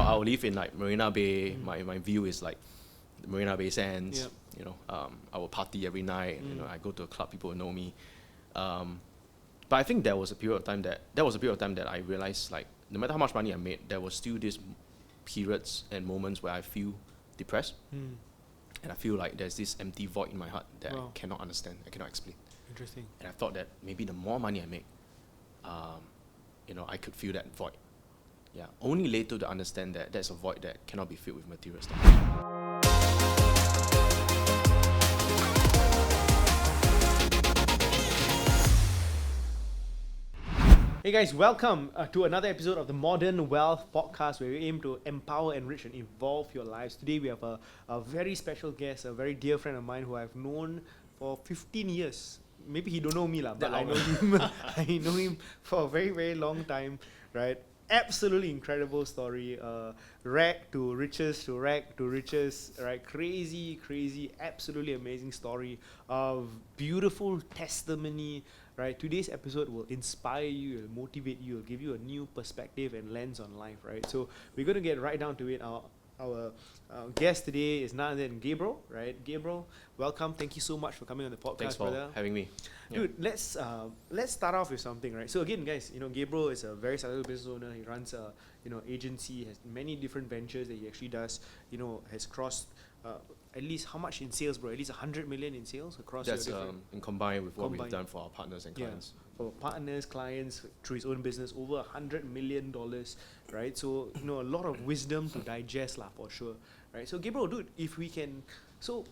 I'll live in like Marina Bay. My view is like the Marina Bay Sands. Yep. You know, I will party every night. You know, I go to a club, people will know me. But I think there was a period of time that I realized, like, no matter how much money I made, there was still these periods and moments where I feel depressed, and I feel like there's this empty void in my heart that I cannot understand, I cannot explain. Interesting. And I thought that maybe the more money I make, you know, I could feel that void. Yeah. Only later to understand that there's a void that cannot be filled with material stuff. Hey guys, welcome to another episode of the Modern Wealth Podcast, where we aim to empower, enrich, and evolve your lives. Today we have a very special guest, a very dear friend of mine who I've known for 15 years. Maybe he don't know me, but I know him. I know him for a very, very long time, right? Absolutely incredible story. Rag to riches, to rag to riches, right? Crazy, absolutely amazing story of beautiful testimony. Right, today's episode will inspire you, will motivate you, will give you a new perspective and lens on life, right? So we're going to get right down to it. Our guest today is none other than Gabriel, right? Gabriel, welcome. Thank you so much for coming on the podcast, Thanks for brother. having me. Dude, let's start off with something, right? So again, guys, you know, Gabriel is a very successful business owner. He runs a agency, has many different ventures that he actually does. You know, has crossed at least how much in sales, bro? At least 100 million in sales across. That's in combined with what we've done for our partners and clients. For partners, clients, through his own business, over $100 million, right? So, you know, a lot of wisdom to digest, for sure, right? So, Gabriel, dude, if we can start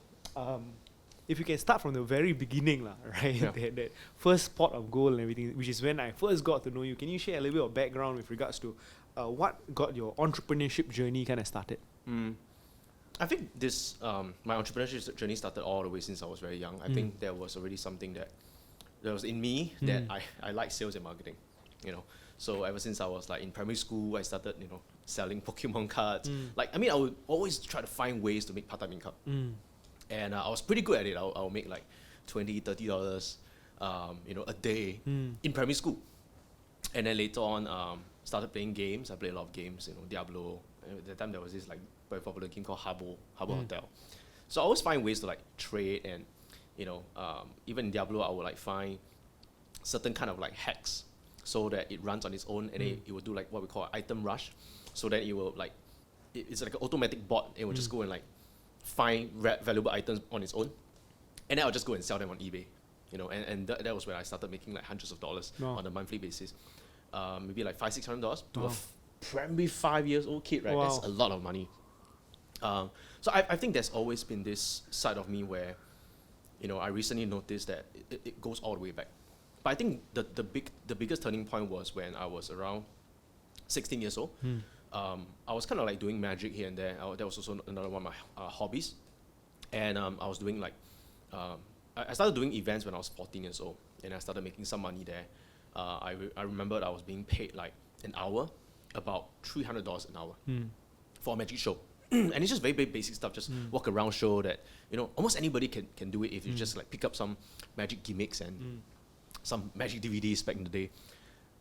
from the very beginning, right? Yeah. that first pot of gold and everything, which is when I first got to know you. Can you share a little bit of background with regards to what got your entrepreneurship journey kind of started? I think this my entrepreneurship journey started all the way since I was very young. I think there was already something that was in me that I like sales and marketing, you know. So ever since I was like in primary school, I started, you know, selling Pokemon cards. Like, I mean, I would always try to find ways to make part-time income. And I was pretty good at it. I'll make like $20, $30, you know, a day in primary school. And then later on, started playing games. I played a lot of games, you know, Diablo. At the time there was this like very popular game called Habbo Hotel. So I always find ways to like trade, and you know, even in Diablo I would like find certain kind of like hacks so that it runs on its own, and it will do like what we call an item rush, so that it will like it's like an automatic bot. It will just go and like find valuable items on its own, and then I'll just go and sell them on eBay, you know, and that was when I started making like hundreds of dollars on a monthly basis, maybe like $500-$600 to a primary 5-year-old kid, right? That's a lot of money. So I think there's always been this side of me where, you know, I recently noticed that it goes all the way back. But I think the biggest turning point was when I was around 16 years old. I was kind of like doing magic here and there. That was also another one of my hobbies. And I was doing like, I started doing events when I was 14 years old, and I started making some money there. I remembered I was being paid like an hour, about $300 an hour for a magic show. And it's just very, very basic stuff, just walk around, show that, you know, almost anybody can do it if you just like pick up some magic gimmicks and some magic DVDs back in the day.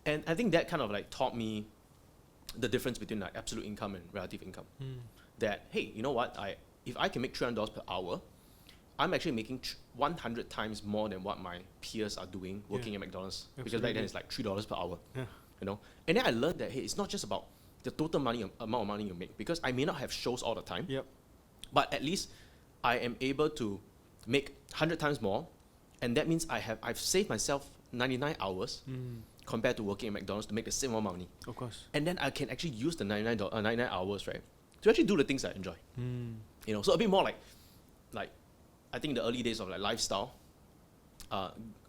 And I think that kind of like taught me the difference between like absolute income and relative income. That, hey, you know what, if I can make $300 per hour, I'm actually making 100 times more than what my peers are doing working at McDonald's. Absolutely. Because back then it's like $3 per hour. You know, and then I learned that, hey, it's not just about the total amount of money you make, because I may not have shows all the time, but at least I am able to make 100 times more, and that means I've saved myself 99 hours compared to working at McDonald's to make the same amount of money. Of course. And then I can actually use the 99 hours, right, to actually do the things I enjoy. You know, so a bit more like I think the early days of like lifestyle,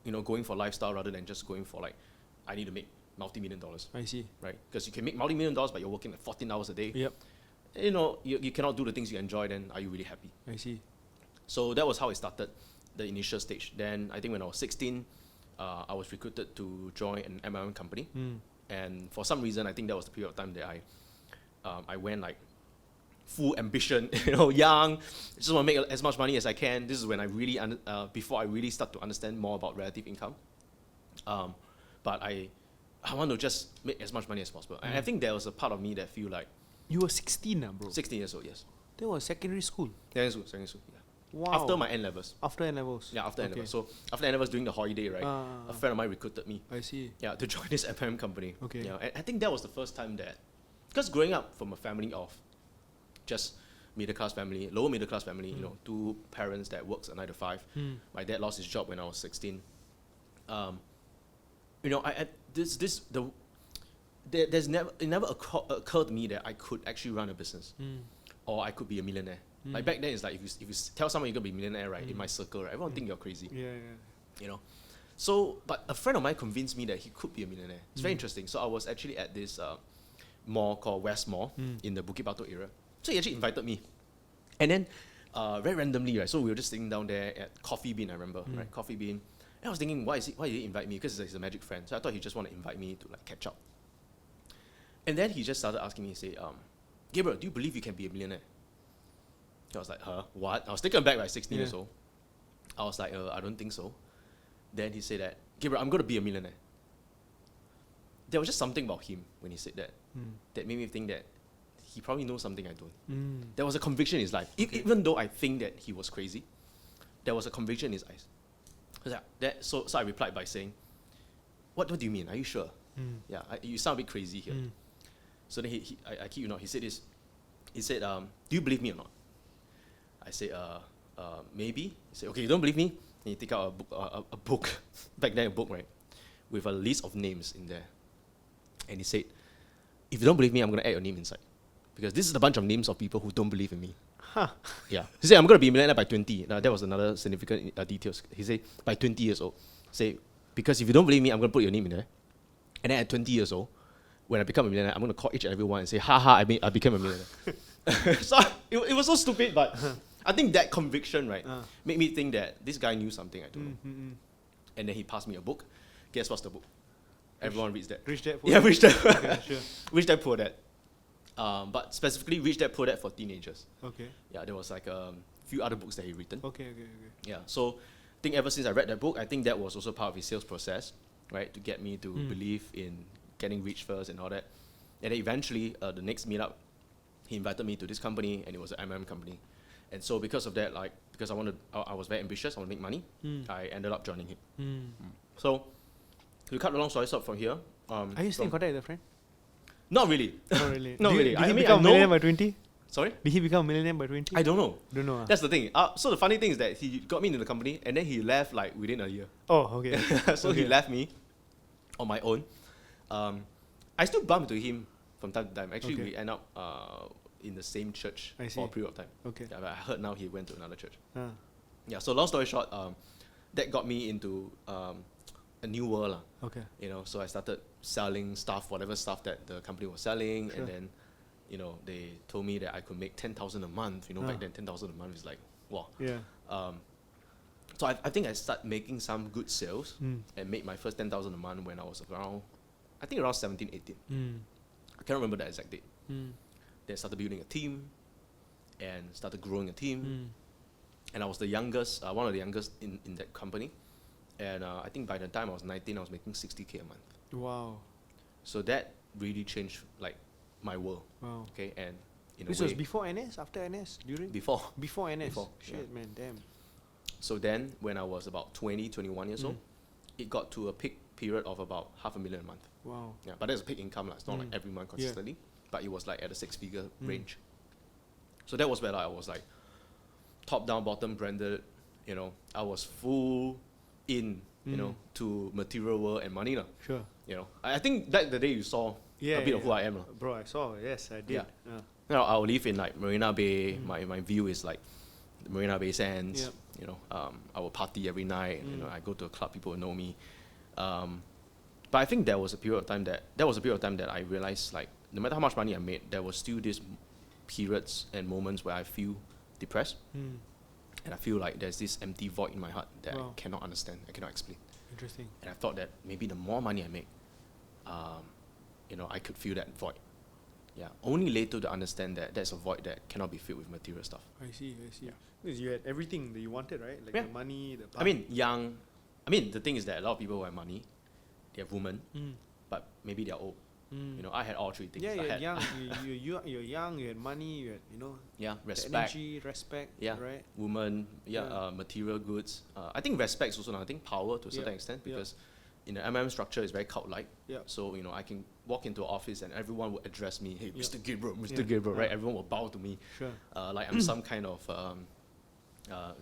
you know, going for lifestyle rather than just going for like, I need to make multi-million dollars. I see. Right? Because you can make multi-million dollars, but you're working like 14 hours a day. Yep. You know, you cannot do the things you enjoy, then are you really happy? I see. So that was how it started, the initial stage. Then I think when I was 16, I was recruited to join an MLM company. And for some reason, I think that was the period of time that I went like full ambition, you know, young, just want to make as much money as I can. This is when I really, before I really start to understand more about relative income. But I want to just make as much money as possible. And I think there was a part of me that feel like You were 16, bro. 16 years old, yes. That was secondary school. Secondary school, yeah. Wow. After my N-levels. After N-levels. Yeah, after N-levels. So after N-levels during the holiday, right, a friend of mine recruited me. I see. Yeah, to join this FM company. Okay. Yeah, and I think that was the first time that, because growing up from a family of just middle class family, lower middle class family, you know, two parents that works a 9 to 5. My dad lost his job when I was 16. You know, it never occurred to me that I could actually run a business, or I could be a millionaire. Like back then, it's like if you tell someone you're gonna be a millionaire, right, in my circle, right, everyone think you're crazy. Yeah. You know, so but a friend of mine convinced me that he could be a millionaire. It's very interesting. So I was actually at this mall called West Mall in the Bukit Batok area. So he actually invited me, and then very randomly, right. So we were just sitting down there at Coffee Bean. I remember, right, Coffee Bean. And I was thinking, why did he invite me? Because he's a magic friend. So I thought he just want to invite me to like catch up. And then he just started asking me, say, Gabriel, do you believe you can be a millionaire? I was like, what? I was taken aback, 16 years old. I was like, I don't think so. Then he said that, Gabriel, I'm going to be a millionaire. There was just something about him when he said that that made me think that he probably knows something I don't. There was a conviction in his life. Even though I think that he was crazy, there was a conviction in his eyes. So I replied by saying, what do you mean? Are you sure? Yeah, you sound a bit crazy here. So then I kid you not, he said this. He said, do you believe me or not? I said, maybe. He said, okay, you don't believe me? And he take out a book, back then a book, right, with a list of names in there. And he said, if you don't believe me, I'm going to add your name inside. Because this is a bunch of names of people who don't believe in me. Yeah. He said, I'm going to be a millionaire by 20. Now, that was another significant details. He said, by 20 years old. Say, because if you don't believe me, I'm going to put your name in there. And then at 20 years old, when I become a millionaire, I'm going to call each and every one and say, I became a millionaire. So it was so stupid, but I think that conviction, right, made me think that this guy knew something I don't know. And then he passed me a book. Guess what's the book? Everyone reads that. Rich Dad Poor Dad. Yeah, Rich Dad. Okay, sure. Rich Dad Poor Dad. But specifically Rich Dad Poor Dad for teenagers. Okay. Yeah, there was like a few other books that he written. Okay. Yeah, so I think ever since I read that book, I think that was also part of his sales process, right, to get me to believe in getting rich first and all that. And then eventually, the next meetup, he invited me to this company, and it was an MM company. And so because of that, like, because I was very ambitious, I want to make money, I ended up joining him. So, to cut the long story short from here. Are you still in contact with the friend? Not really. Not really. Not really. Did he become a millionaire by 20? Sorry? Did he become a millionaire by 20? I don't know. Don't know. That's the thing. So the funny thing is that he got me into the company, and then he left like within a year. Oh, okay. So he left me on my own. I still bump into him from time to time. Actually, we end up in the same church for a period of time. Okay. Yeah, but I heard now he went to another church. Yeah, so long story short, that got me into a new world. Okay. You know, so I started selling stuff, whatever stuff that the company was selling, and then, you know, they told me that I could make 10,000 a month. You know, back then 10,000 a month is like, wow. Yeah. So I think I started making some good sales and made my first 10,000 a month when I was around 17, 18. I can't remember the exact date. Then I started building a team and started growing a team. And I was the youngest, one of the youngest in that company. And I think by the time I was 19, I was making 60K a month. Wow. So that really changed like my world. Wow. Okay, and in this a way, was before NS, after NS, during? Before NS. Before, Shit, man, damn. So then, when I was about 20, 21 years old, it got to a peak period of about $500,000 a month. Wow. Yeah, but that's a peak income. It's not like every month consistently, but it was like at a 6-figure range. So that was where I was like top down, bottom branded. You know, I was full in, you know, to material world and money. Sure. You know, I think that the day you saw a bit of who I am. Bro, I saw. Yes, I did. You know, I'll live in like Marina Bay. My view is like the Marina Bay Sands. You know, I will party every night. You know, I go to a club, people will know me. But I think there was a period of time that I realized, like, no matter how much money I made, there was still these periods and moments where I feel depressed. And I feel like there's this empty void in my heart that I cannot understand, I cannot explain. Interesting. And I thought that maybe the more money I make, you know, I could feel that void. Yeah. Only later to understand that there's a void that cannot be filled with material stuff. I see. Because you had everything that you wanted, right? Like the money, the power. I mean, the thing is that a lot of people who have money, they have women, but maybe they're old. You know, I had all three things. Yeah, I you're had young. You're young. You had money. You had, you know, yeah, the respect. energy, respect. Yeah, Right. woman. Yeah, Yeah. material goods. I think respect is also. I think power to a certain Yeah, extent yeah. because in the MM structure is very cult-like. Yeah. So you know, I can walk into an office and everyone will address me, hey, Yeah. Mr. Gabriel, Mr. Yeah. Gabriel, right? Yeah. Everyone will bow to me, Sure. like I'm some kind of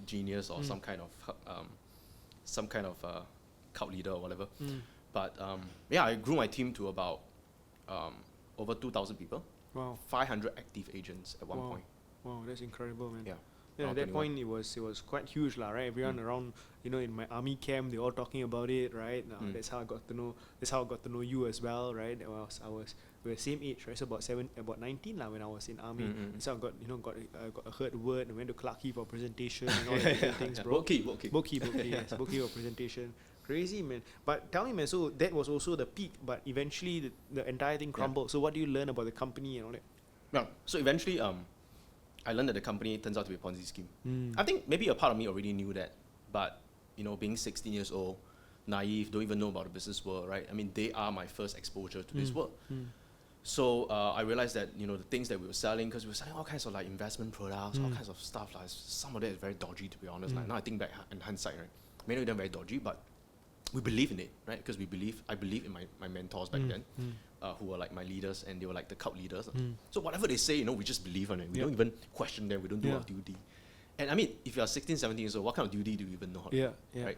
genius or some kind of cult leader or whatever. But yeah, I grew my team to about over 2,000 people, Wow. 500 active agents at one Wow. point. Wow, that's incredible, man. Yeah. Yeah, Around at that 21. point it was quite huge, lah, right? Everyone around, you know, in my army camp, they all talking about it, right? That's how I got to know. That's how I got to know you as well, right? We were same age, right? So about 19 lah when I was in army. So I got heard word and went to Clarke for presentation and all that different things, bro. Boki. Boki, yes, Boki for presentation. Crazy, man. But tell me, man. So that was also the peak, but eventually the entire thing crumbled. So what do you learn about the company and all that? Yeah. So eventually, I learned that the company turns out to be a Ponzi scheme. I think maybe a part of me already knew that, but you know, being 16 years old, naive, don't even know about the business world, right? I mean, they are my first exposure to this world. So I realized that, you know, the things that we were selling, because we were selling all kinds of like investment products, all kinds of stuff. Like some of that is very dodgy, to be honest. Like now I think back in hindsight, right? Many of them very dodgy, but we believe in it, right? Because I believe in my mentors back then, who were like my leaders, and they were like the cult leaders. So whatever they say, you know, we just believe on it. We don't even question them. We don't do our duty. And I mean, if you're 16, 17 years old, what kind of duty do you even know how to do, right?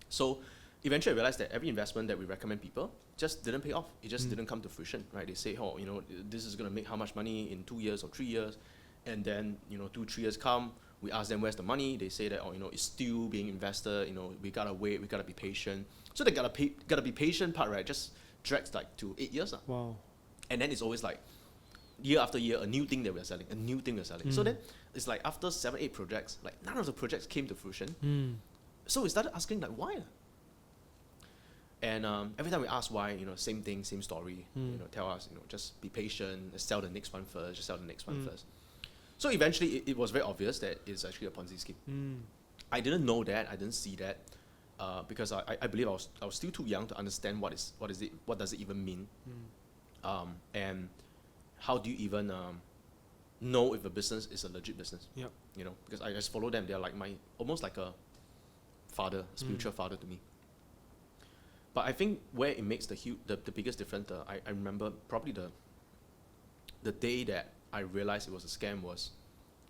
So eventually I realized that every investment that we recommend people just didn't pay off. It just didn't come to fruition, right? They say, oh, you know, this is going to make how much money in 2 years or 3 years. And then, you know, 2-3 years come, we ask them where's the money. They say that, oh, you know, it's still being invested. You know, we got to wait. We got to be patient. So the got to be patient part, right, just drags like to 8 years. Wow. And then it's always like year after year, a new thing that we're selling, a new thing we're selling. So then it's like after 7-8 projects, like none of the projects came to fruition. So we started asking like, why? And every time we ask why, you know, same thing, same story. You know, tell us, you know, just be patient. Let's sell the next one first. Just sell the next one first. So eventually, it was very obvious that it's actually a Ponzi scheme. I didn't know that. I didn't see that because I believe I was still too young to understand what does it even mean, and how do you even know if a business is a legit business? Yep. You know, because I just follow them. They're like almost like a father, a spiritual father to me. But I think where it makes the biggest difference, I remember probably the day that I realized it was a scam was,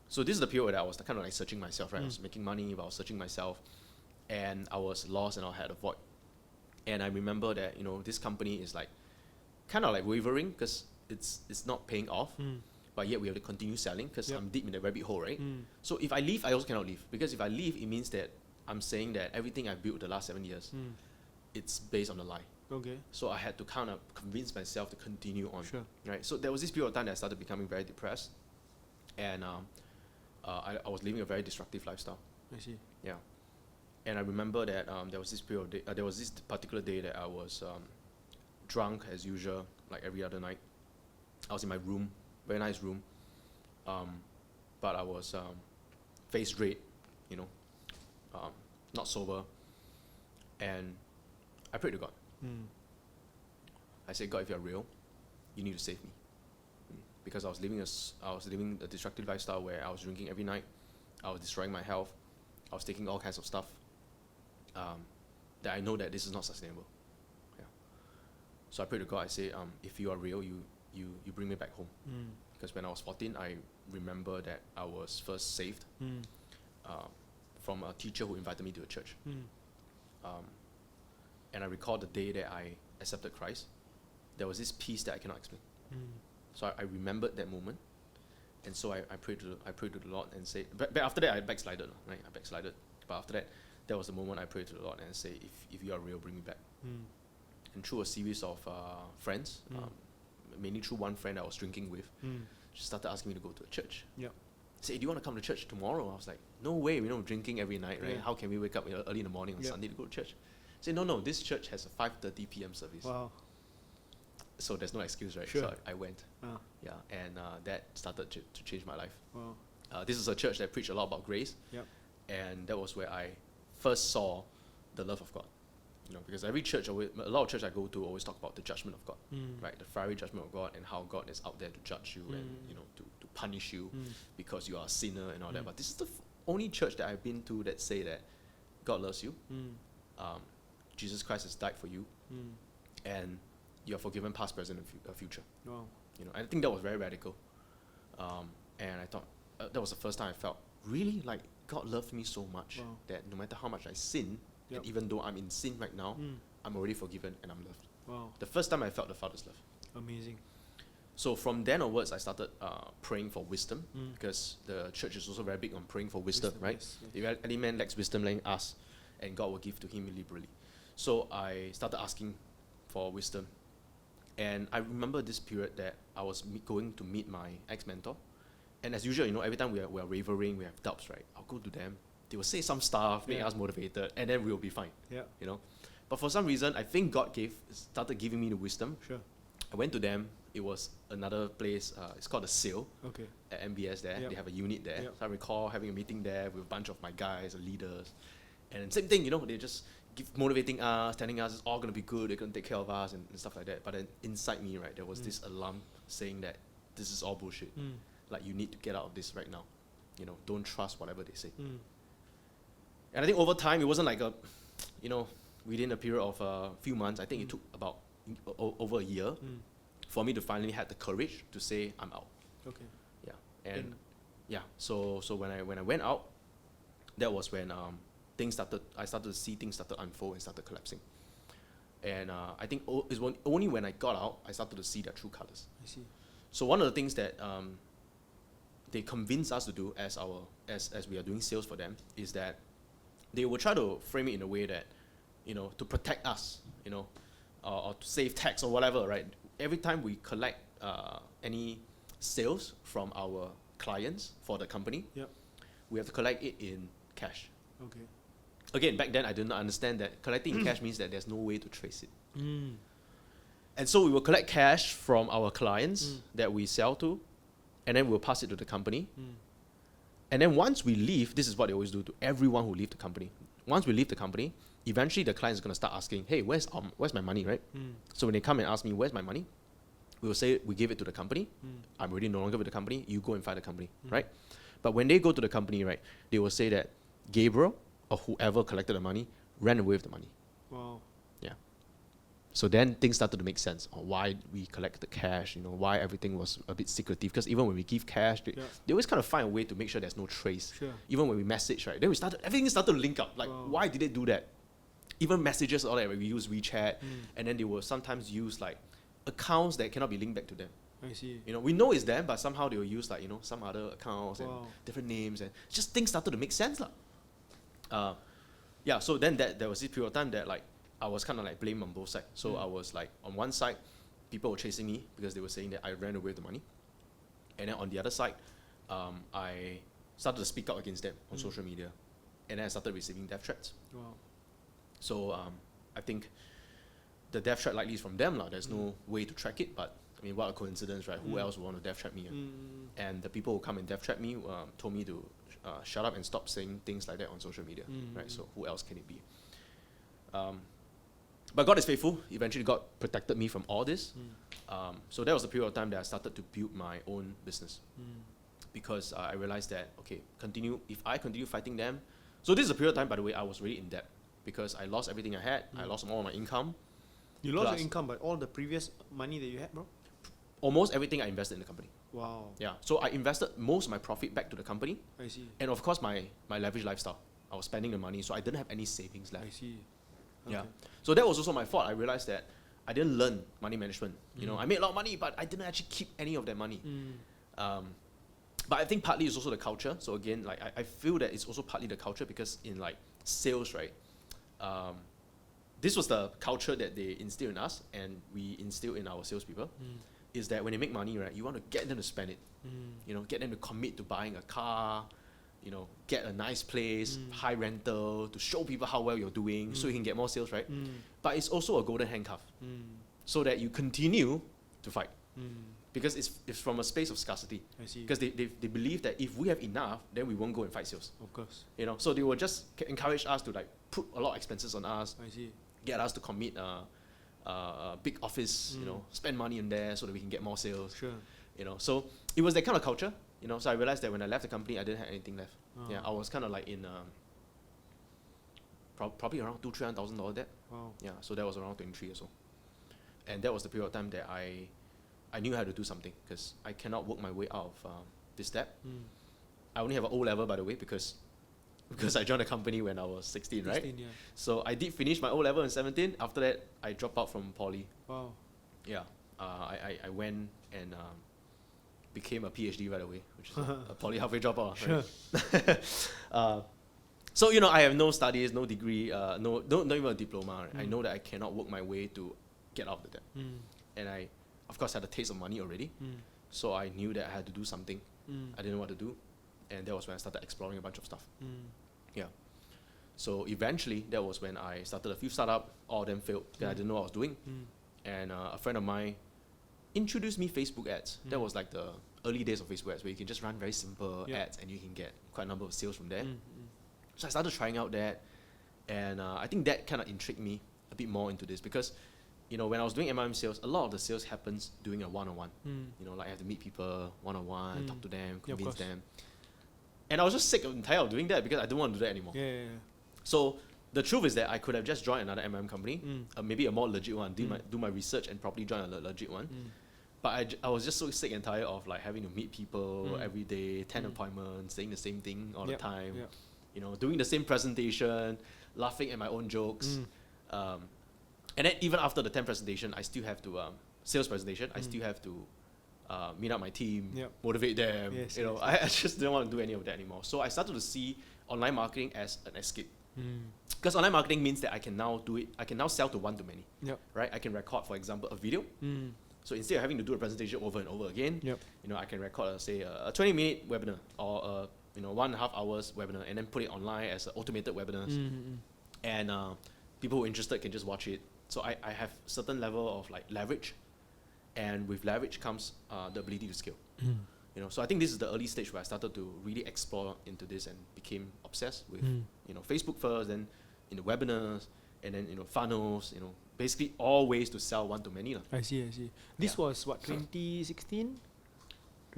so this is the period that I was kind of like searching myself, right? I was making money, but I was searching myself, and I was lost and I had a void. And I remember that, you know, this company is like kind of like wavering because it's not paying off, but yet we have to continue selling because I'm deep in the rabbit hole, right? So if I leave, I also cannot leave, because if I leave, it means that I'm saying that everything I've built the last 7 years, it's based on a lie. Okay. So I had to kind of convince myself to continue on. Sure. Right. So there was this period of time that I started becoming very depressed, and I was living a very destructive lifestyle. I see. Yeah. And I remember that there was this particular day that I was drunk as usual, like every other night. I was in my room, very nice room, but I was face red, you know, not sober, and I prayed to God. I said, God, if you're real, you need to save me, because I was living a destructive lifestyle where I was drinking every night, I was destroying my health, I was taking all kinds of stuff, that I know that this is not sustainable. Yeah. So I prayed to God. I say, if you are real, you bring me back home, because when I was 14, I remember that I was first saved from a teacher who invited me to a church. And I recall the day that I accepted Christ, there was this peace that I cannot explain. So I remembered that moment, and so I prayed to the Lord and say, but after that I backslided, right? I backslided, but after that was the moment I prayed to the Lord and say, if you are real, bring me back. And through a series of friends, mainly through one friend I was drinking with, she started asking me to go to a church. Yeah. Say, do you want to come to church tomorrow? I was like, no way, we don't drinking every night, right? How can we wake up early in the morning on Sunday to go to church? Say, no, this church has a 5:30 p.m. service. Wow. So there's no excuse, right? Sure. So I went. Yeah, and that started to change my life. Wow. This is a church that preached a lot about grace. Yep. And that was where I first saw the love of God. You know, because every church, a lot of church I go to always talk about the judgment of God, right? The fiery judgment of God and how God is out there to judge you and, you know, to punish you because you are a sinner and all that. But this is the only church that I've been to that say that God loves you, Jesus Christ has died for you, and you're forgiven past, present, and future. Wow. You know, I think that was very radical. And I thought that was the first time I felt really like God loved me so much that no matter how much I sin, and even though I'm in sin right now, I'm already forgiven and I'm loved. Wow. The first time I felt the Father's love. Amazing. So from then onwards, I started praying for wisdom because the church is also very big on praying for wisdom, right? Yes, yes. If any man lacks wisdom, let him ask, and God will give to him liberally. So I started asking for wisdom. And I remember this period that I was going to meet my ex-mentor. And as usual, you know, every time we are wavering, we have doubts, right? I'll go to them. They will say some stuff, make us motivated, and then we'll be fine. Yeah. You know? But for some reason, I think God started giving me the wisdom. Sure. I went to them. It was another place. It's called the Sale at MBS there. They have a unit there. So I recall having a meeting there with a bunch of my guys, the leaders. And same thing, you know, they just motivating us, telling us it's all going to be good, they're going to take care of us and stuff like that. But then inside me, right, there was this alarm saying that this is all bullshit. Like, you need to get out of this right now. You know, don't trust whatever they say. And I think over time, it wasn't like a, you know, within a period of a few months, I think it took about over a year for me to finally have the courage to say, I'm out. Okay. Yeah. And yeah, so when I went out, that was when I started to see things started to unfold and started collapsing. And I think it's only when I got out, I started to see their true colors. I see. So one of the things that they convince us to do as we are doing sales for them is that they will try to frame it in a way that, you know, to protect us, you know, or to save tax or whatever, right? Every time we collect any sales from our clients for the company, we have to collect it in cash. Okay. Again, back then I did not understand that collecting in cash means that there's no way to trace it. And so we will collect cash from our clients that we sell to, and then we'll pass it to the company. And then once we leave, this is what they always do to everyone who leave the company. Once we leave the company, eventually the client is going to start asking, hey, where's my money, right? So when they come and ask me, where's my money? We will say, we give it to the company. I'm already no longer with the company. You go and find the company, right? But when they go to the company, right, they will say that Gabriel or whoever collected the money ran away with the money. Wow. Yeah. So then things started to make sense on why we collect the cash, you know, why everything was a bit secretive. Because even when we give cash, they always kind of find a way to make sure there's no trace. Sure. Even when we message, right, then everything started to link up. Like, why did they do that? Even messages, all that, we use WeChat, and then they will sometimes use like accounts that cannot be linked back to them. I see. You know, we know it's them, but somehow they will use like, you know, some other accounts and different names, and just things started to make sense, lah. Yeah. So then there was this period of time that like I was kind of like blamed on both sides. So I was like, on one side, people were chasing me because they were saying that I ran away with the money, and then on the other side, I started to speak out against them on social media, and then I started receiving death threats. Wow. So I think the death threat likely is from them, lah. There's no way to track it, but I mean, what a coincidence, right? Who else would want to death threat me? And the people who come and death threat me told me to shut up and stop saying things like that on social media, right? So who else can it be? But God is faithful. Eventually, God protected me from all this. So that was the period of time that I started to build my own business, because I realized that, okay, if I continue fighting them. So this is a period of time, by the way, I was really in debt because I lost everything I had. I lost all my income. You lost your income, but all the previous money that you had, bro? Almost everything I invested in the company. Wow. Yeah. So I invested most of my profit back to the company. I see. And of course, my lavish lifestyle. I was spending the money, so I didn't have any savings left. I see. Okay. Yeah. So that was also my fault. I realized that I didn't learn money management. You know, I made a lot of money, but I didn't actually keep any of that money. But I think partly it's also the culture. So again, like I feel that it's also partly the culture because in like sales, right? This was the culture that they instill in us, and we instill in our salespeople. Is that when they make money, right? You want to get them to spend it. You know, get them to commit to buying a car. You know, get a nice place, high rental, to show people how well you're doing, so you can get more sales, right? But it's also a golden handcuff, so that you continue to fight. Because it's from a space of scarcity. I see. Because they believe that if we have enough, then we won't go and fight sales. Of course. You know, so they will just encourage us to like put a lot of expenses on us. I see. get us to commit a big office, spend money in there so that we can get more sales. Sure. So it was that kind of culture, so I realized that when I left the company, I didn't have anything left. Oh. Yeah, I was kind of like in probably around $200,000-$300,000 debt. Wow. Yeah, so that was around 23 years old. And that was the period of time that I knew how to do something, because I cannot work my way out of this debt. I only have an O level, by the way, because I joined the company when I was 16, right? 16, yeah. So I did finish my O level in 17. After that, I dropped out from poly. Wow. Yeah, I went and became a PhD right away, which is a poly halfway dropout. Sure. Right? So I have no studies, no degree, not even a diploma. Right? I know that I cannot work my way to get out of the debt, and I, of course, had a taste of money already. So I knew that I had to do something. I didn't know what to do, and that was when I started exploring a bunch of stuff. Yeah. So eventually, that was when I started a few startups. All of them failed because I didn't know what I was doing. And a friend of mine introduced me Facebook ads. That was like the early days of Facebook ads, where you can just run very simple ads and you can get quite a number of sales from there. So I started trying out that, and I think that kind of intrigued me a bit more into this, because when I was doing MLM sales, a lot of the sales happens doing a one-on-one. Like I have to meet people one-on-one, talk to them, convince them. And I was just sick and tired of doing that because I don't want to do that anymore. Yeah. So the truth is that I could have just joined another MLM company, maybe a more legit one, do my research and probably join a legit one. But I was just so sick and tired of like having to meet people every day, 10 appointments, saying the same thing all the time, doing the same presentation, laughing at my own jokes. And then even after the 10 presentation, I still have to, sales presentation, I still have to meet up my team, motivate them. I just didn't want to do any of that anymore. So I started to see online marketing as an escape. Because online marketing means that I can now do it, I can now sell to one-to-many, right? I can record, for example, a video. So instead of having to do a presentation over and over again, I can record, say, a 20-minute webinar or 1.5 hours webinar, and then put it online as an automated webinar. And people who are interested can just watch it. So I have certain level of like leverage, and with leverage comes the ability to scale. So I think this is the early stage where I started to really explore into this and became obsessed with Facebook first, then webinars, and then funnels, basically all ways to sell one-to-many. I see. This was what, 2016?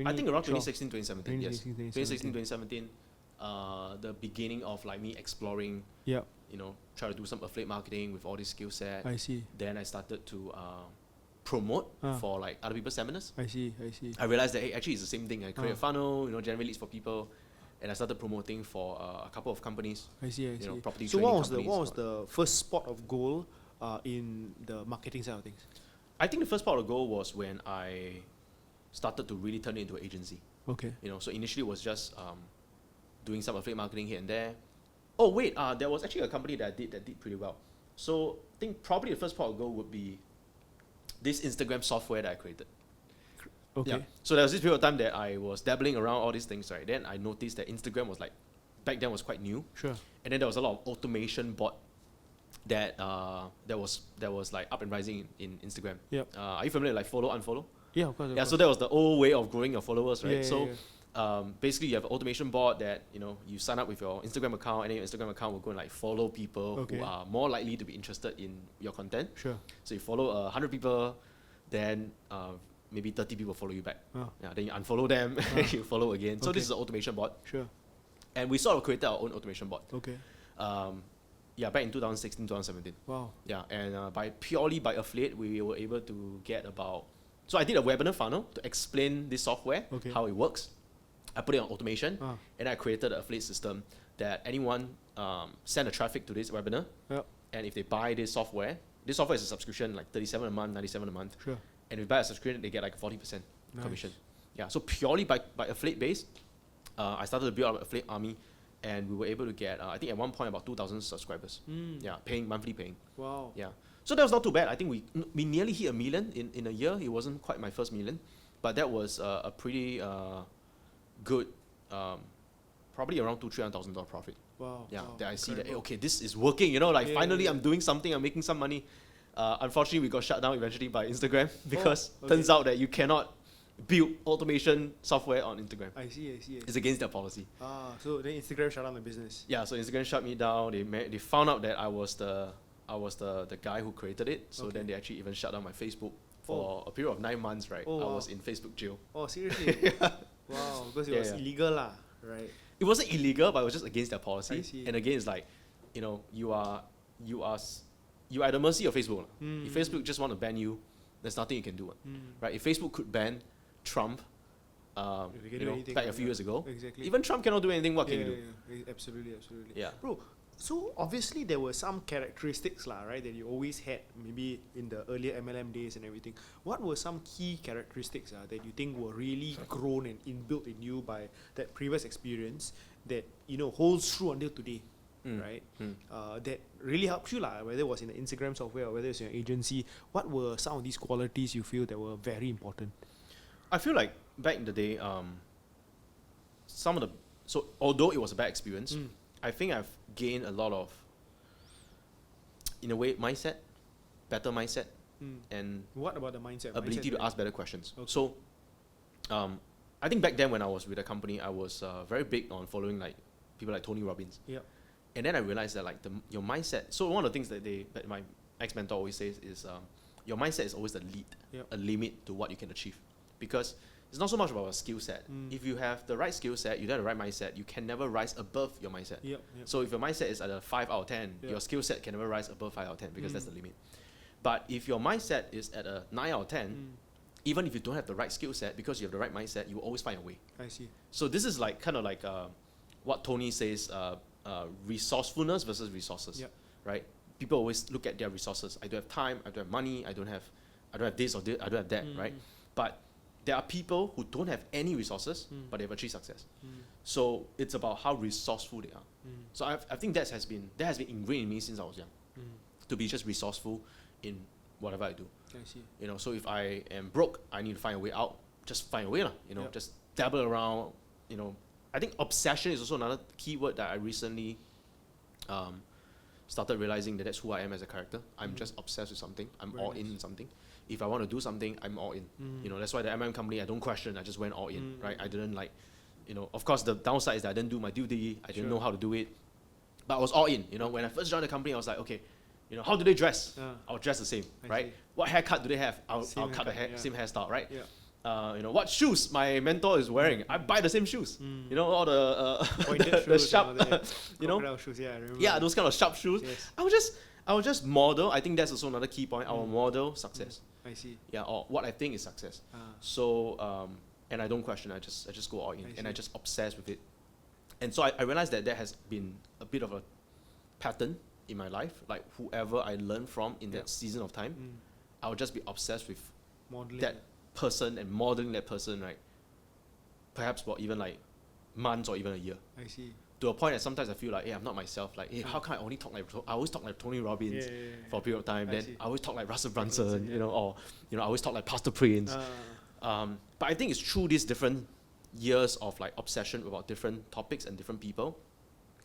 I think around 2016, 2017, 2016, yes. 2016, 2017, the beginning of like me exploring, try to do some affiliate marketing with all this skill set. I see. Then I started to promote for like other people's seminars. I see. I realized that hey, actually it's the same thing. I create a funnel, generate leads for people, and I started promoting for a couple of companies. I see. Property So training what companies. was the first spot of goal in the marketing side of things? I think the first part of the goal was when I started to really turn it into an agency. Okay. So initially it was just doing some affiliate marketing here and there. Oh wait, there was actually a company that did pretty well. So I think probably the first part of the goal would be this Instagram software that I created. Okay. Yeah. So there was this period of time that I was dabbling around all these things, right? Then I noticed that Instagram was like, back then was quite new. Sure. And then there was a lot of automation bot that was like up and rising in Instagram. Yep. Are you familiar with like follow, unfollow? Yeah, of course. Yeah, so that was the old way of growing your followers, right? Yeah. Basically you have an automation bot that, you sign up with your Instagram account, and then your Instagram account will go and like follow people who are more likely to be interested in your content. Sure. So you follow 100 people, then maybe 30 people follow you back. Yeah, then you unfollow them, and you follow again. So this is an automation bot. Sure. And we sort of created our own automation bot. Okay. Back in 2016, 2017. Wow. Yeah, and purely by affiliate, we were able to get about... So I did a webinar funnel to explain this software, how it works. I put it on automation, and I created an affiliate system that anyone send a traffic to this webinar, and if they buy this software is a subscription, like 37 a month, 97 a month. Sure. And if you buy a subscription, they get like 40% commission. Yeah, so purely by affiliate base, I started to build up an affiliate army, and we were able to get, I think at one point, about 2,000 subscribers. Yeah, monthly paying. Wow. Yeah. So that was not too bad. I think we nearly hit 1 million in a year. It wasn't quite my first million, but that was a pretty good, probably around $200,000-$300,000 profit. Wow. Yeah, wow. that I see that, hey, okay, this is working, finally I'm doing something, I'm making some money. Unfortunately, we got shut down eventually by Instagram because turns out that you cannot build automation software on Instagram. I see. It's against their policy. So then Instagram shut down the business. Yeah, so Instagram shut me down. They found out that I was the I was the guy who created it. So then they actually even shut down my Facebook for a period of 9 months, right? Oh, I wow. was in Facebook jail. Oh, seriously? Wow, because it was illegal lah, right? It wasn't illegal, but it was just against their I policy. see. And again, it's like, you are at the mercy of Facebook. If Facebook just want to ban you, there's nothing you can do, right? If Facebook could ban Trump, back a few years ago, Exactly. even Trump cannot do anything. What can you do? Yeah, absolutely. Yeah. Bro, so obviously there were some characteristics lah, right, that you always had maybe in the earlier MLM days and everything. What were some key characteristics that you think were really grown and inbuilt in you by that previous experience that holds true until today, right? That really helped you lah, whether it was in the Instagram software or whether it's in your agency. What were some of these qualities you feel that were very important? I feel like back in the day, so although it was a bad experience, I think I've gained a lot of, in a way, better mindset, and What about the mindset? ability Mindset, to ask better questions. Okay. So, I think back then when I was with the company, I was very big on following like people like Tony Robbins. Yep. And then I realized that like your mindset. So one of the things that my ex-mentor always says is your mindset is always the lead, a limit to what you can achieve, because it's not so much about a skill set. If you have the right skill set, you have the right mindset, you can never rise above your mindset. Yep. So if your mindset is at a 5 out of 10, your skill set can never rise above 5 out of 10 because that's the limit. But if your mindset is at a 9 out of 10, even if you don't have the right skill set, because you have the right mindset, you will always find a way. I see. So this is like kind of like what Tony says, resourcefulness versus resources, right? People always look at their resources. I don't have time, I don't have money, I don't have this or this, I don't have that, right? But there are people who don't have any resources, but they've achieved success. So it's about how resourceful they are. So I think that has been ingrained in me since I was young, to be just resourceful in whatever I do. I see. So if I am broke, I need to find a way out. Just find a way, just dabble around. I think obsession is also another key word that I recently started realizing that's who I am as a character. I'm just obsessed with something. I'm Very all nice. in something. If I want to do something, I'm all in. That's why the MM company, I don't question. I just went all in, right? I didn't of course the downside is that I didn't do my duty. I didn't know how to do it, but I was all in. When I first joined the company, I was like, okay, how do they dress? I'll dress the same, right? see. What haircut do they have? I'll Same cut the haircut, same hairstyle, right? Yeah. What shoes my mentor is wearing? I buy the same shoes. All the Pointed the shoes, sharp, crocodile shoes, I remember. yeah, those kind of sharp shoes. Yes. I would just model. I think that's also another key point. I will model success. I see. Yeah, or what I think is success. So and I don't question. I just go all in, and I just obsess with it. And so I realized that there has been a bit of a pattern in my life. Like whoever I learn from in that season of time, I would just be obsessed with Modeling. that person and modeling that person, right? Perhaps for even like months or even a year. I see. To a point that sometimes I feel like, hey, I'm not myself. Like, hey, how can I only talk like I always talk like Tony Robbins for a period of time. I Then see. I always talk like Russell Brunson, or I always talk like Pastor Prince. But I think it's through these different years of like obsession about different topics and different people,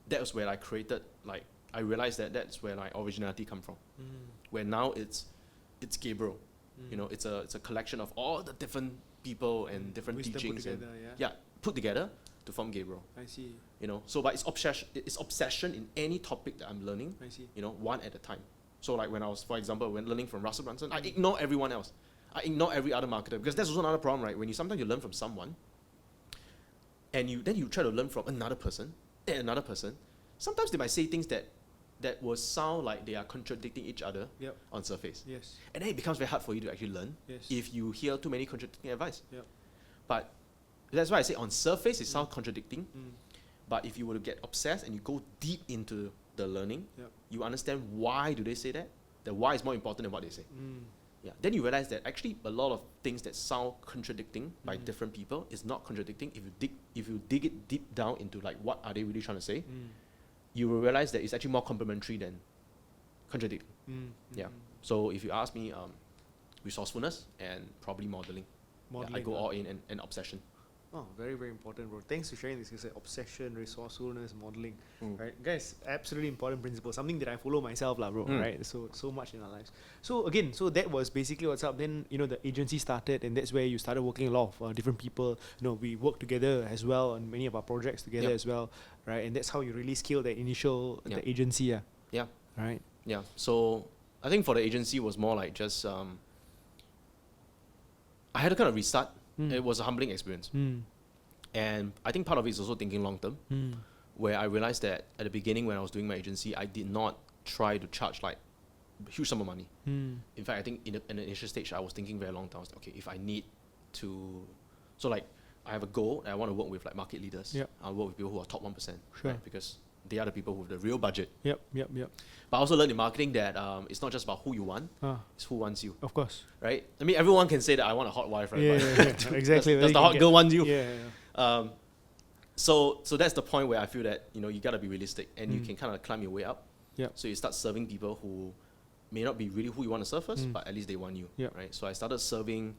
that was where I created I realized that that's where my originality come from. Where now it's Gabriel. It's a collection of all the different people and different Wisdom put teachings together, put together to form Gabriel. I see. So but it's obsession in any topic that I'm learning, I see. one at a time. So like when I was, for example, when learning from Russell Brunson, I ignore everyone else. I ignore every other marketer, because that's also another problem, right? When you sometimes you learn from someone and then you try to learn from another person, sometimes they might say things that will sound like they are contradicting each other on surface. Yes. And then it becomes very hard for you to actually learn if you hear too many contradicting advice. But that's why I say on surface it sounds contradicting. But if you were to get obsessed and you go deep into the learning, you understand why do they say that. The why is more important than what they say. Then you realize that actually a lot of things that sound contradicting by different people is not contradicting if you dig it deep down into like what are they really trying to say. You will realize that it's actually more complementary than contradicting. So if you ask me, resourcefulness and probably modeling. I go all in and obsession. Oh, very, very important, bro. Thanks for sharing this. It's obsession, resourcefulness, modeling. Right? Guys, absolutely important principle. Something that I follow myself, bro. Right? So much in our lives. So again, that was basically what's up. Then, the agency started, and that's where you started working a lot of different people. We worked together as well on many of our projects together as well. Right? And that's how you really scaled that initial the agency. Yeah. Right. Yeah. So I think for the agency was more like just I had to kind of restart. It was a humbling experience. And I think part of it is also thinking long term, where I realized that at the beginning when I was doing my agency, I did not try to charge like a huge sum of money. In fact, I think in the initial stage, I was thinking very long term. I was like, okay, if I need to, so like I have a goal and I want to work with like market leaders. Yep. I'll work with people who are top 1%, Sure. right? Because they are the people with the real budget. Yep. But I also learned in marketing that it's not just about who you want, it's who wants you, Of course. right? I mean, everyone can say that I want a hot wife, right? Yeah, But yeah. Exactly. does the hot girl want you? Yeah. So that's the point where I feel that you gotta be realistic and you can kind of climb your way up. Yep. So you start serving people who may not be really who you want to serve first, but at least they want you, Yep. right? So I started serving,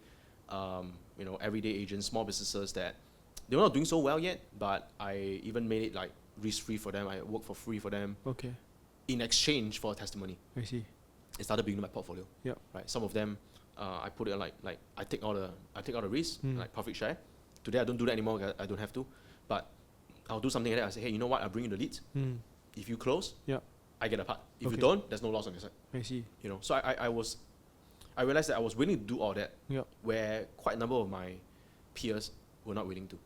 everyday agents, small businesses that they were not doing so well yet, but I even made it like risk-free for them. I worked for free for them Okay. in exchange for a testimony. I see. I started building my portfolio. Yep. Right. Some of them, I put it like I take all the risks, like profit share. Today I don't do that anymore. I don't have to, but I'll do something like that. I say, hey, you know what? I'll bring you the leads. If you close, I get a part. If you Okay. don't, there's no loss on your side. I see. So I realized that I was willing to do all that, Yep. where quite a number of my peers were not willing to.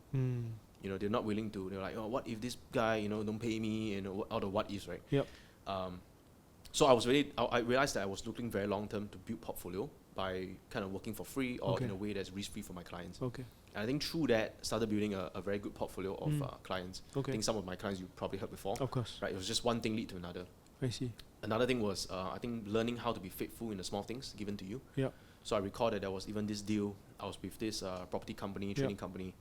They're not willing to. They're like, oh, what if this guy, don't pay me, all the what ifs, right? Yep. So I realized that I was looking very long term to build portfolio by kind of working for free or in a way that's risk free for my clients. Okay. And I think through that, started building a very good portfolio of clients. Okay. I think some of my clients you probably heard before. Of course. Right, it was just one thing lead to another. I see. Another thing was I think learning how to be faithful in the small things given to you. Yep. So I recall that there was even this deal. I was with this property company, training company.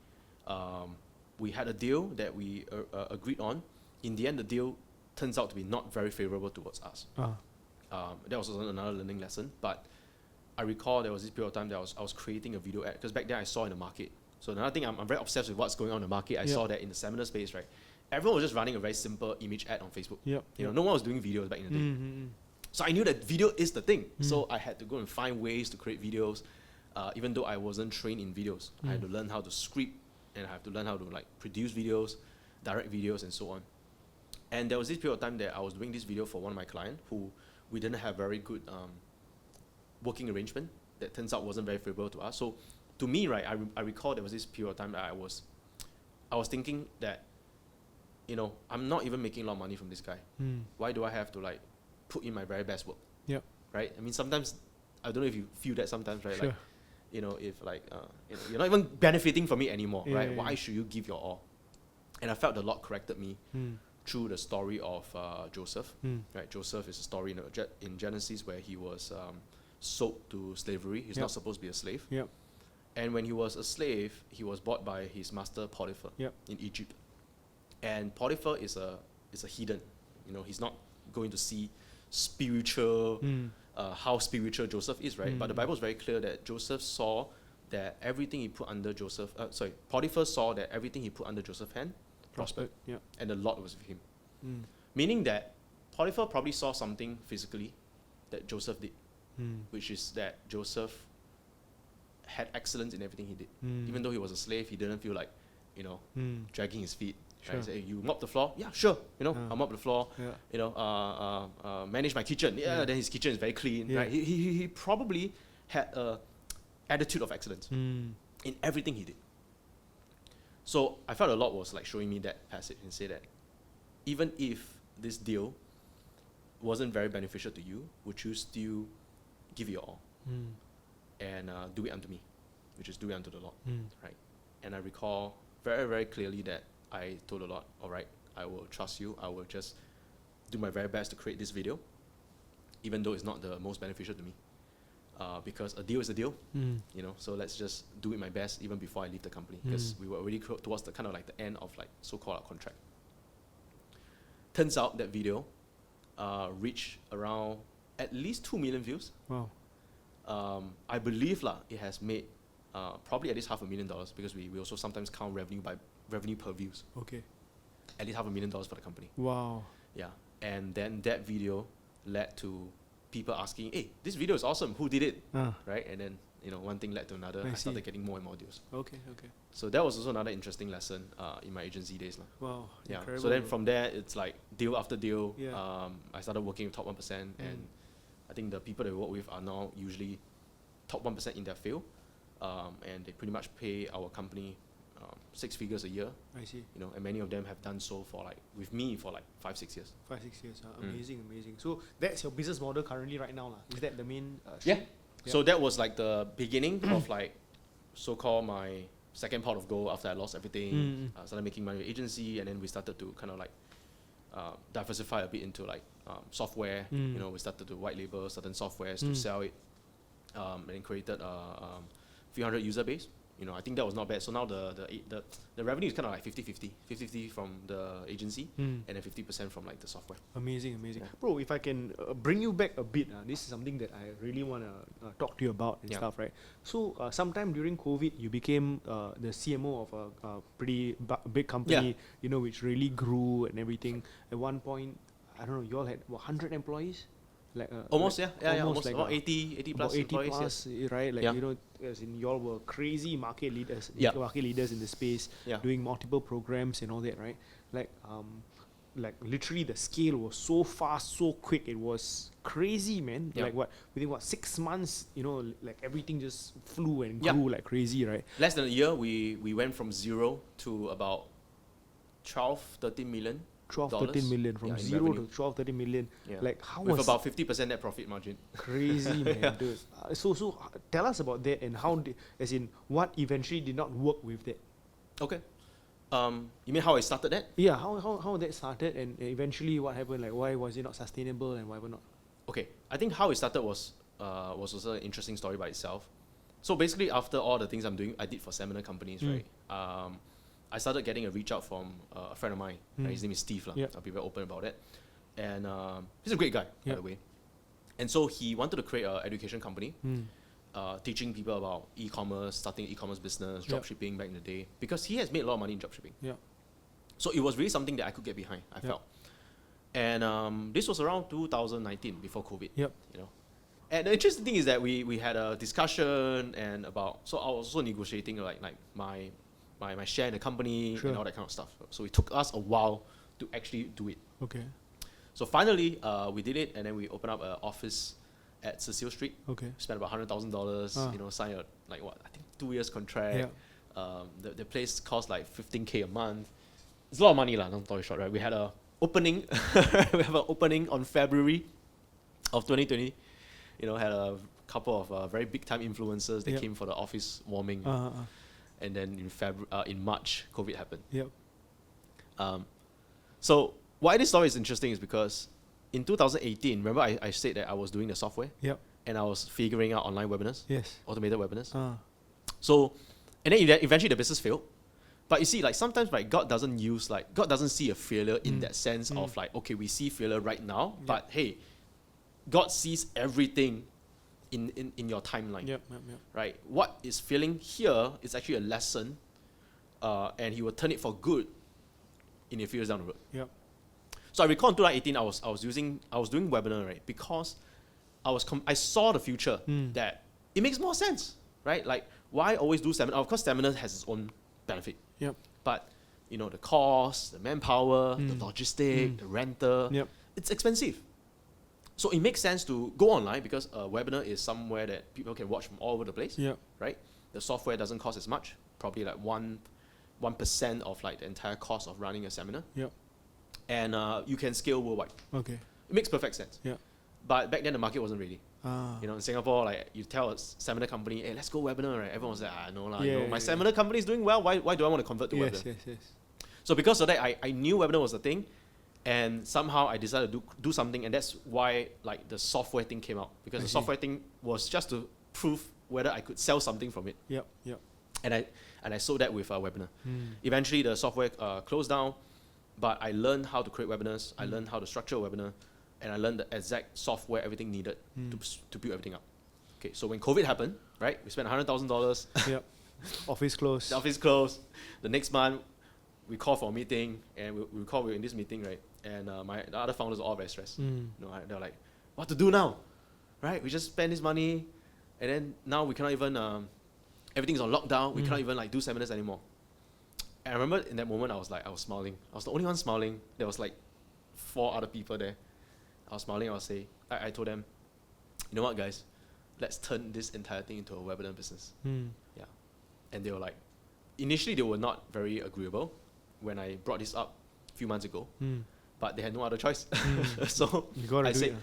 We had a deal that we agreed on. In the end, the deal turns out to be not very favorable towards us. That was also another learning lesson. But I recall there was this period of time that I was creating a video ad because back then I saw in the market. So another thing, I'm very obsessed with what's going on in the market. I saw that in the seminar space, right? Everyone was just running a very simple image ad on Facebook. No one was doing videos back in the day. So I knew that video is the thing. So I had to go and find ways to create videos. Even though I wasn't trained in videos, I had to learn how to script and I have to learn how to like produce videos, direct videos and so on. And there was this period of time that I was doing this video for one of my clients who we didn't have very good working arrangement that turns out wasn't very favorable to us. So to me, right, I recall there was this period of time that I was thinking that, I'm not even making a lot of money from this guy. Why do I have to like put in my very best work? Right? I mean, sometimes, I don't know if you feel that sometimes, right? Sure. Like, if like, you're not even benefiting from it anymore, right? Why should you give your all? And I felt the Lord corrected me through the story of Joseph, right? Joseph is a story in Genesis where he was sold to slavery. He's not supposed to be a slave. And when he was a slave, he was bought by his master Potiphar in Egypt. And Potiphar is a heathen. He's not going to see spiritual, how spiritual Joseph is, right? But the Bible is very clear that Joseph saw that everything he put under Potiphar saw that everything he put under Joseph's hand prospered. And the Lord was with him. Meaning that Potiphar probably saw something physically that Joseph did, which is that Joseph had excellence in everything he did. Even though he was a slave, he didn't feel like, dragging his feet. Sure. Right? Say, you mop the floor? Yeah, sure. I'll mop the floor. Manage my kitchen. Then his kitchen is very clean. Right? He probably had a attitude of excellence in everything he did. So I felt the Lord was like showing me that passage and say that even if this deal wasn't very beneficial to you, would you still give your all and do it unto me, which is do it unto the Lord, right? And I recall very, very clearly that I told the Lord, all right, I will trust you. I will just do my very best to create this video, even though it's not the most beneficial to me. Because a deal is a deal, so let's just do it my best even before I leave the company, because we were already towards the kind of like the end of like so-called our contract. Turns out that video reached around at least 2 million views. Wow. I believe it has made probably at least $500,000 because we also sometimes count revenue per views. Okay. At least $500,000 for the company. Wow. Yeah. And then that video led to people asking, hey, this video is awesome. Who did it? Right? And then, one thing led to another. I started getting more modules. Okay. So that was also another interesting lesson in my agency days. Wow. Yeah. Incredible. So then from there, it's like deal after deal. Yeah. I started working with top 1%, and I think the people that we work with are now usually top 1% in their field, and they pretty much pay our company 6 figures a year. I see. And many of them have done so with me for 5-6 years. 5-6 years. Amazing. So that's your business model currently right now, lah. Is that the main? Yeah. So that was like the beginning of like so-called my second pot of gold after I lost everything. I started making money with agency, and then we started to kind of like diversify a bit into like software. We started to white label certain softwares to sell it, and then created a few hundred user base. I think that was not bad. So now the revenue is kind of like 50-50 from the agency and then 50% from like the software. Amazing. Yeah. Bro, if I can bring you back a bit, this is something that I really want to talk to you about and stuff, right? So sometime during COVID, you became the CMO of a pretty big company, which really grew and everything. At one point, I don't know, you all had 100 employees? Almost like like about 80 plus 80 employees, plus, right? As in y'all were crazy market leaders in the space, doing multiple programs and all that, right? Like literally the scale was so fast, so quick, it was crazy, man. Within 6 months, like everything just flew and grew like crazy, right? Less than a year, we went from 0 to about 12-13 million. 12-13 million, from 0 to 12-13 million. Like how with was about 50% net profit margin. Crazy, man, dude. So tell us about that, and how what eventually did not work with that. Okay. You mean how I started that? Yeah, how that started, and eventually what happened? Like why was it not sustainable and why not? Okay, I think how it started was also an interesting story by itself. So basically, after all the things I did for seminar companies, right? I started getting a reach out from a friend of mine. Right? His name is Steve. I'll be very open about it. And he's a great guy, by the way. And so he wanted to create an education company, teaching people about e-commerce, starting e-commerce business, dropshipping back in the day, because he has made a lot of money in dropshipping. So it was really something that I could get behind, I felt. And this was around 2019, before COVID. And the interesting thing is that we had a discussion and so I was also negotiating like my share in the company and all that kind of stuff. So it took us a while to actually do it. Okay. So finally, we did it, and then we opened up an office at Cecil Street. Okay. Spent about $100,000. Signed a I think 2 years contract. The place cost like 15K a month. It's a lot of money, long story short, right? We had a opening. We have an opening on February of 2020. Had a couple of very big time influencers that came for the office warming. And then in March, COVID happened. So why this story is interesting is because in 2018, remember I said that I was doing the software? And I was figuring out online webinars? Automated webinars. So, and then eventually the business failed. But you see, like sometimes God doesn't see a failure in that sense of like, okay, we see failure right now, but hey, God sees everything in your timeline, right? What is failing here is actually a lesson, and He will turn it for good in a few years down the road. So I recall in 2018, I was doing webinar, right? Because I saw the future that it makes more sense, right? Like why always do seminar? Of course, seminar has its own benefit, but the cost, the manpower, the logistic, the rental, it's expensive. So it makes sense to go online because a webinar is somewhere that people can watch from all over the place, right? The software doesn't cost as much, probably like 1% of like the entire cost of running a seminar. And you can scale worldwide. Okay. It makes perfect sense. But back then the market wasn't ready. In Singapore, like you tell a seminar company, hey, let's go webinar, right? Everyone was like, no lah. My seminar company is doing well. Why do I want to convert to webinar? So because of that, I knew webinar was a thing. And somehow I decided to do something, and that's why like the software thing came out, because the software thing was just to prove whether I could sell something from it. And I sold that with a webinar. Eventually the software closed down, but I learned how to create webinars. I learned how to structure a webinar, and I learned the exact software, everything needed to build everything up. Okay, so when COVID happened, right, we spent $100,000. Office closed. The office closed. The next month, we called for a meeting, and we were in this meeting, right? And the other founders were all very stressed. They're like, what to do now? Right? We just spend this money. And then now we cannot even, everything's on lockdown, we cannot even like do seminars anymore. And I remember in that moment, I was smiling. I was the only one smiling. There was like 4 other people there. I was smiling, I told them, you know what guys, let's turn this entire thing into a webinar business. Yeah. And they were like, initially they were not very agreeable when I brought this up a few months ago, but they had no other choice. So I said,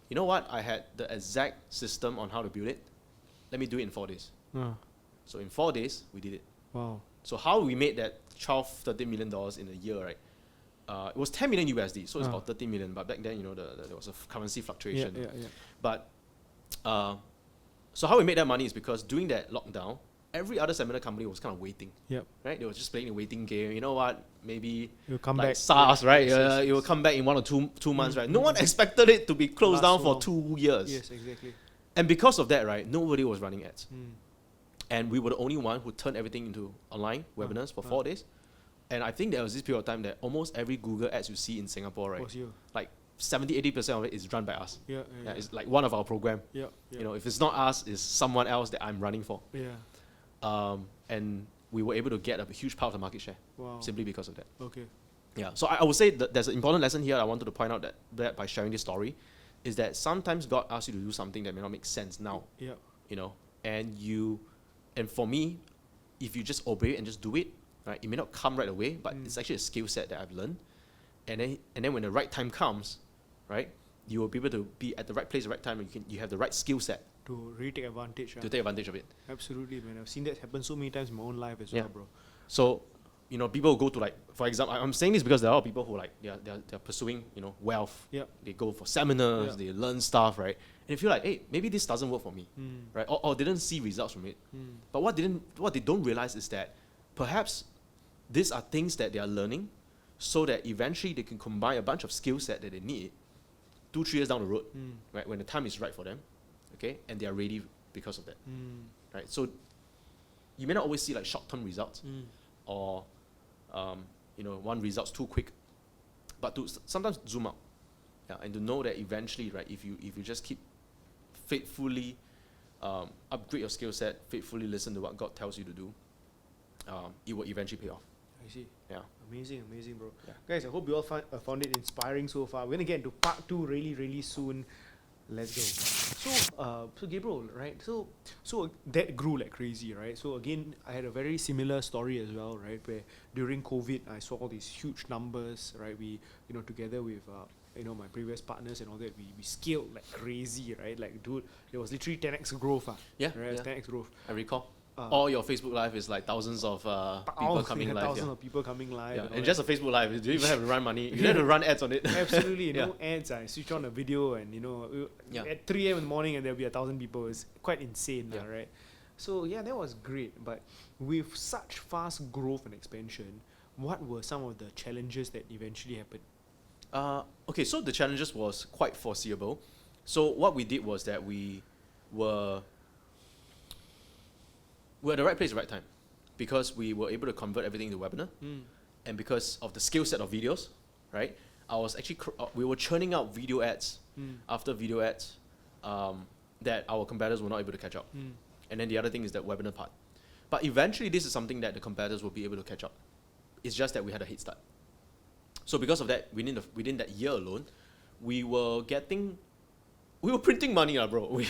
you know what, I had the exact system on how to build it. Let me do it in 4 days. So in 4 days, we did it. Wow. So how we made that $13 million in a year, right? It was 10 million USD, so it's about 30 million. But back then, you know, there was a currency fluctuation. But so how we made that money is because during that lockdown, every other seminar company was kind of waiting. Right? They were just playing a waiting game. You know what? Maybe it'll come like back. SARS, right? It will come back in 1 or 2 months, right? No one expected it to be closed down for 2 years. Yes, exactly. And because of that, right, nobody was running ads. And we were the only one who turned everything into online webinars for 4 days. And I think there was this period of time that almost every Google ads you see in Singapore, right, Was you. like 70-80% of it is run by us. Yeah. It's like one of our program. You know, if it's not us, it's someone else that I'm running for. And we were able to get a huge part of the market share simply because of that. Okay. Yeah. So I would say that there's an important lesson here I wanted to point out that by sharing this story is that sometimes God asks you to do something that may not make sense now. You know, and for me, if you just obey it and just do it, right, it may not come right away, but it's actually a skill set that I've learned. And then when the right time comes, right, you will be able to be at the right place at the right time, and you have the right skill set to really take advantage. To take advantage of it. Absolutely, man. I've seen that happen so many times in my own life as well, bro. So, you know, people go to like, for example, I'm saying this because there are a lot of people who like they're pursuing, you know, wealth. They go for seminars, they learn stuff, right? And they feel like, hey, maybe this doesn't work for me, right? Or didn't see results from it. But what they don't realize is that perhaps these are things that they are learning so that eventually they can combine a bunch of skill set that they need 2-3 years down the road, right? When the time is right for them, okay? And they are ready because of that, right? So you may not always see like short-term results or, you know, one result's too quick, but to sometimes zoom out, and to know that eventually, right, if you just keep faithfully upgrade your skill set, faithfully listen to what God tells you to do, it will eventually pay off. I see. Yeah. Amazing, bro. Guys, I hope you all found it inspiring so far. We're gonna get into part 2 really, really soon. Let's go. So Gabriel, right? So that grew like crazy, right? So again, I had a very similar story as well, right? Where during COVID, I saw all these huge numbers, right? We, you know, together with you know, my previous partners and all that, we scaled like crazy, right? Like, dude, there was literally 10x growth, right? 10x growth. I recall. All your Facebook Live is like thousands of people coming live. Thousands of people coming live. And just a Facebook Live, you don't even have to run money. You don't have to run ads on it. Absolutely, no ads. I switch on a video and, you know, at 3 a.m. in the morning and there'll be 1,000 people. It's quite insane, right? So yeah, that was great. But with such fast growth and expansion, what were some of the challenges that eventually happened? Okay, so the challenges was quite foreseeable. So what we did was that we were at the right place at the right time, because we were able to convert everything into webinar, and because of the skill set of videos, right? I was actually we were churning out video ads after video ads that our competitors were not able to catch up. And then the other thing is that webinar part. But eventually, this is something that the competitors will be able to catch up. It's just that we had a head start. So because of that, within that year alone, we were printing money, bro.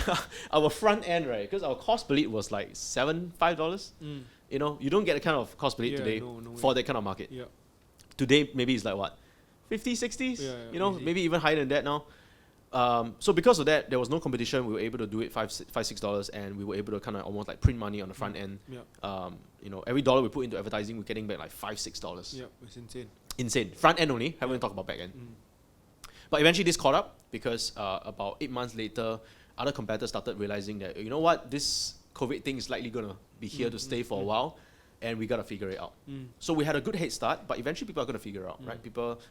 Our front end, right? Because our cost per lead was like $5. You know, you don't get the kind of cost per lead today for that kind of market. Today, maybe it's like what, 50, 60s? You know, easy. Maybe even higher than that now. So because of that, there was no competition. We were able to do it $5-6, and we were able to kind of almost like print money on the front end. You know, every dollar we put into advertising, we're getting back like $5-6. Yeah, it's insane. Insane. Front end only. Haven't even talked about back end. But eventually this caught up because about 8 months later, other competitors started realizing that, you know what, this COVID thing is likely going to be here to stay for a while, and we got to figure it out. So we had a good head start, but eventually people are going to figure it out, right?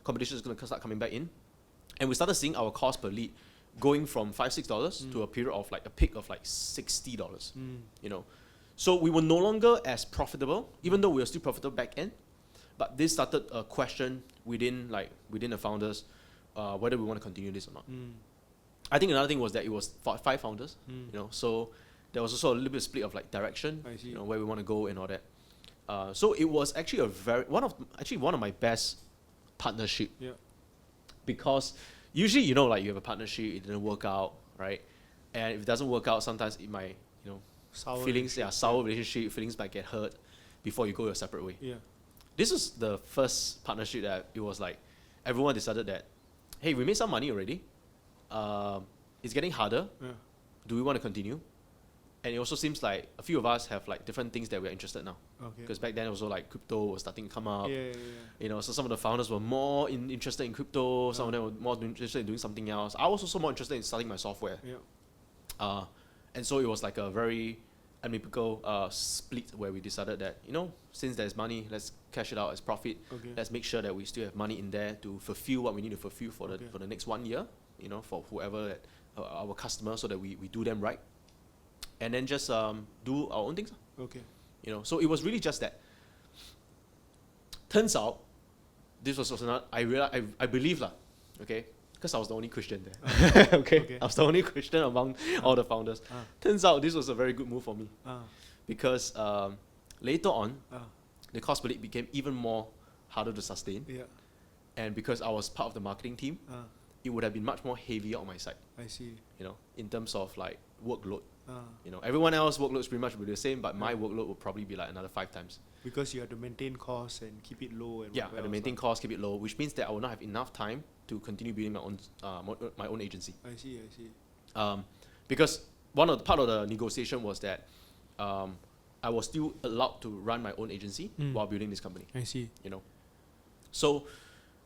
Competition is going to start coming back in. And we started seeing our cost per lead going from $5-6 to a period of like a peak of like $60, you know. So we were no longer as profitable, even though we were still profitable back end. But this started a question within the founders, whether we want to continue this or not. I think another thing was that it was 5 founders, you know. So there was also a little bit of split of like direction, I see. you know, where we want to go and all that. So it was actually one of my best partnership. Yeah. Because usually, you know, like you have a partnership, it didn't work out, right? And if it doesn't work out, sometimes it might, you know, sour relationship, feelings might get hurt before you go your separate way. Yeah. This was the first partnership that it was like, everyone decided that, hey, we made some money already. It's getting harder. Yeah. Do we want to continue? And it also seems like a few of us have like different things that we're interested now. Okay. Because back then also like crypto was starting to come up. Yeah. You know, so some of the founders were more interested in crypto. Some of them were more interested in doing something else. I was also more interested in starting my software. Yeah. And so it was like a very amicable split where we decided that, you know, since there's money, let's cash it out as profit. Okay. Let's make sure that we still have money in there to fulfill what we need to fulfill for the next 1 year. You know, for whoever that, our customers, so that we do them right. And then just do our own things. Okay. You know, so it was really just that. Turns out, this was also not, I believe lah, okay, because I was the only Christian there. okay? I was the only Christian among all the founders. Turns out this was a very good move for me. Because later on, the course split became even more harder to sustain. Yeah. And because I was part of the marketing team, it would have been much more heavier on my side. I see. You know, in terms of like workload. You know, everyone else workload is pretty much the same, but my workload would probably be like another 5 times. Because you have to maintain costs and keep it low. And I have to maintain costs, keep it low, which means that I will not have enough time to continue building my own agency. I see. Because part of the negotiation was that I was still allowed to run my own agency while building this company. I see. You know, so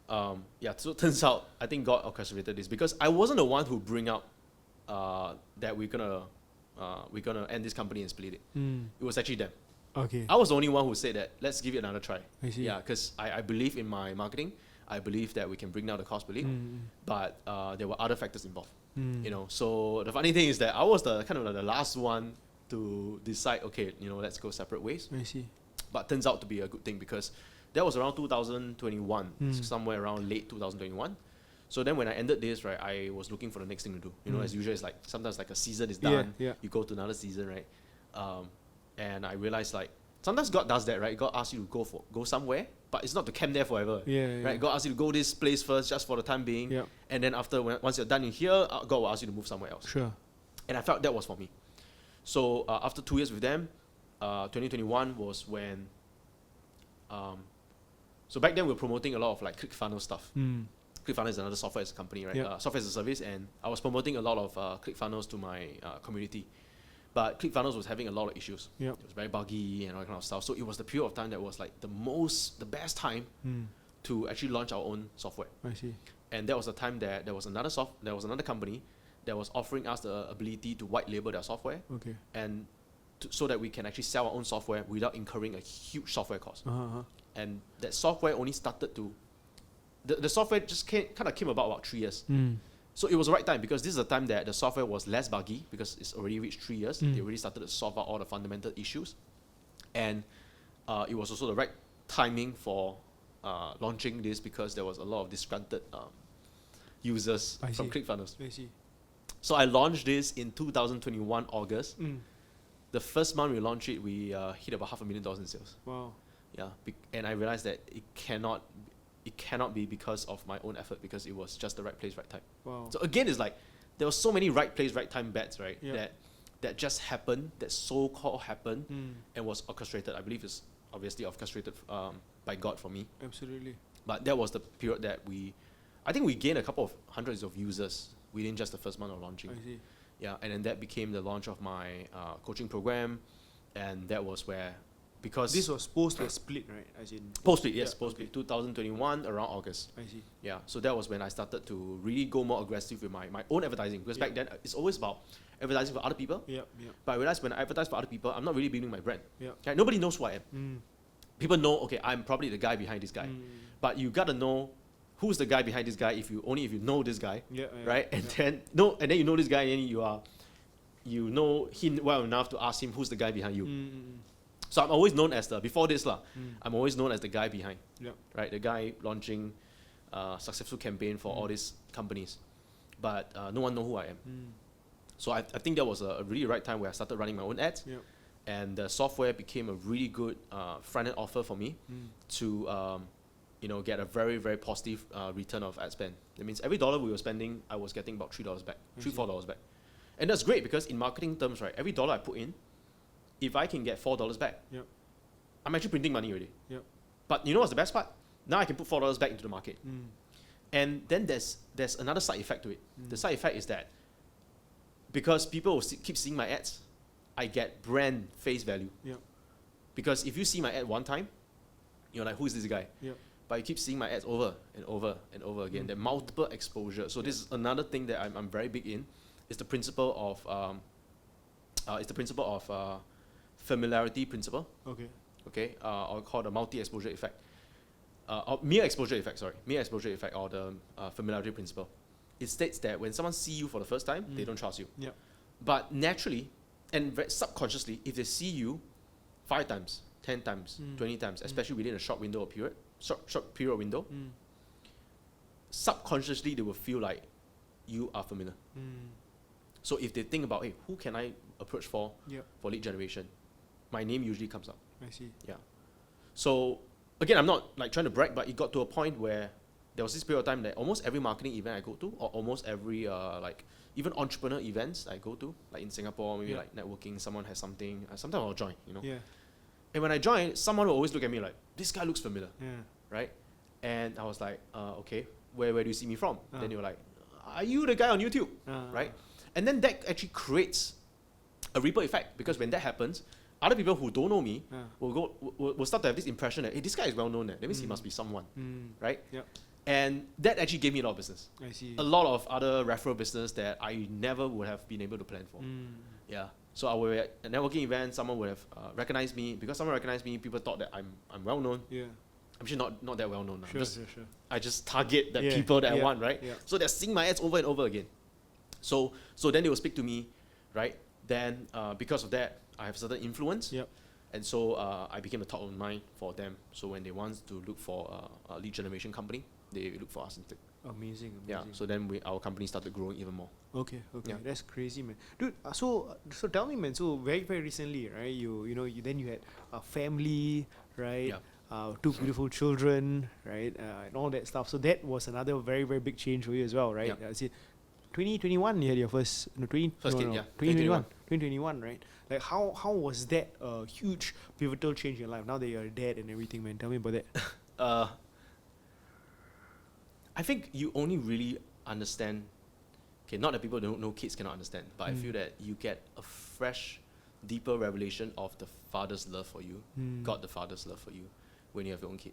so it turns out I think God orchestrated this because I wasn't the one who bring up that we're gonna end this company and split it. It was actually them. Okay. I was the only one who said that let's give it another try. I see. Yeah, because I believe in my marketing. I believe that we can bring down the cost per lead, but there were other factors involved. You know, so the funny thing is that I was the kind of like the last one to decide. Okay, you know, let's go separate ways. I see. But turns out to be a good thing because that was around 2021, somewhere around late 2021. So then when I ended this, right, I was looking for the next thing to do. You know, as usual, it's like sometimes like a season is done, you go to another season, right? And I realized like sometimes God does that, right? God asks you to go somewhere, but it's not to camp there forever, right? God asks you to go this place first, just for the time being, and then once you're done in here, God will ask you to move somewhere else. Sure. And I felt that was for me. So after 2 years with them, 2021 was when. So back then we were promoting a lot of like ClickFunnels stuff. ClickFunnels is another software as a company, right? Software as a service, and I was promoting a lot of ClickFunnels to my community. But ClickFunnels was having a lot of issues. It was very buggy and all that kind of stuff. So it was the period of time that was like the best time to actually launch our own software. I see. And that was the time that there was another company that was offering us the ability to white label their software. Okay. And so that we can actually sell our own software without incurring a huge software cost. And that software only started to the software just kind of came about 3 years. So it was the right time because this is the time that the software was less buggy because it's already reached 3 years. They already started to solve out all the fundamental issues. And it was also the right timing for launching this because there was a lot of disgruntled users from ClickFunnels. I see. So I launched this in 2021 August. The first month we launched it, we hit about $500,000 in sales. Wow. Yeah, and I realized that it cannot be because of my own effort because it was just the right place, right time. Wow. So again, it's like there were so many right place, right time bets, right? That just happened, that so-called happened, and was orchestrated. I believe it's obviously orchestrated by God for me. Absolutely. But that was the period that I think we gained a couple of hundreds of users within just the first month of launching. I see. Yeah, and then that became the launch of my coaching program, and that was where, because this was post the split, right? As in post-split, yes, post-split, 2021 around August. I see. Yeah, so that was when I started to really go more aggressive with my own advertising because back then it's always about advertising for other people. But I realized when I advertise for other people, I'm not really building my brand. Okay, nobody knows who I am. People know, okay, I'm probably the guy behind this guy, but you gotta know who's the guy behind this guy if you know this guy, right? And then you know this guy, and you know him well enough to ask him who's the guy behind you. So I'm always known as I'm always known as the guy behind, right? The guy launching successful campaign for all these companies, but no one know who I am. So I think that was a really right time where I started running my own ads. Yep. And the software became a really good front-end offer for me to get a very, very positive return of ad spend. That means every dollar we were spending, I was getting about $3 back, $4 back. And that's great because in marketing terms, right, every dollar I put in, if I can get $4 back, Yep. I'm actually printing money already. Yep. But you know what's the best part? Now I can put $4 back into the market. And then there's another side effect to it. The side effect is that because people will keep seeing my ads, I get brand face value. Yep. Because if you see my ad one time, you're like, who's this guy? Yep. But you keep seeing my ads over and over and over again. There are multiple exposure. So this is another thing that I'm very big in. It's the principle of familiarity principle. Okay. Okay. Or called the multi-exposure effect. Or mere exposure effect. Mere exposure effect or the familiarity principle. It states that when someone see you for the first time, they don't trust you. Yep. But naturally and subconsciously, if they see you 5 times, 10 times, 20 times, especially within a short window of period, short period window, subconsciously they will feel like you are familiar. So if they think about, hey, who can I approach for lead generation? My name usually comes up. I see. Yeah. So again, I'm not like trying to brag, but it got to a point where there was this period of time that almost every marketing event I go to, or almost every even entrepreneur events I go to, like in Singapore, maybe like networking, someone has something, sometimes I'll join, Yeah. And when I join, someone will always look at me like, this guy looks familiar, Yeah. right? And I was like, okay, where do you see me from? Then they were like, are you the guy on YouTube, right? And then that actually creates a ripple effect, because when that happens, other people who don't know me will start to have this impression that, hey, this guy is well known. That means he must be someone, right? Yep. And that actually gave me a lot of business. I see. A lot of other referral business that I never would have been able to plan for. Yeah. So I was at a networking event, someone would have recognized me. Because someone recognized me, people thought that I'm well known. Yeah. I'm actually not that well known. Sure. I just target the people that I want, right? Yeah. So they're seeing my ads over and over again. So then they will speak to me, right? Then because of that, I have certain influence. Yep. And so I became a top of mind for them. So when they want to look for a lead generation company, they look for us instead. Amazing. Yeah. So then our company started growing even more. Okay. Yeah. That's crazy, man. Dude, so tell me, man. So very recently, right? You had a family, right? Yeah. 2 beautiful children, right? And all that stuff. So that was another very big change for you as well, right? Yeah. See, 2021 you had your first First kid, yeah. 2021, right? Like how was that a huge pivotal change in your life now that you're a dad and everything, man? Tell me about that. I think you only really understand, okay, not that people don't know kids cannot understand, but I feel that you get a fresh, deeper revelation of the Father's love for you, God the Father's love for you, when you have your own kid.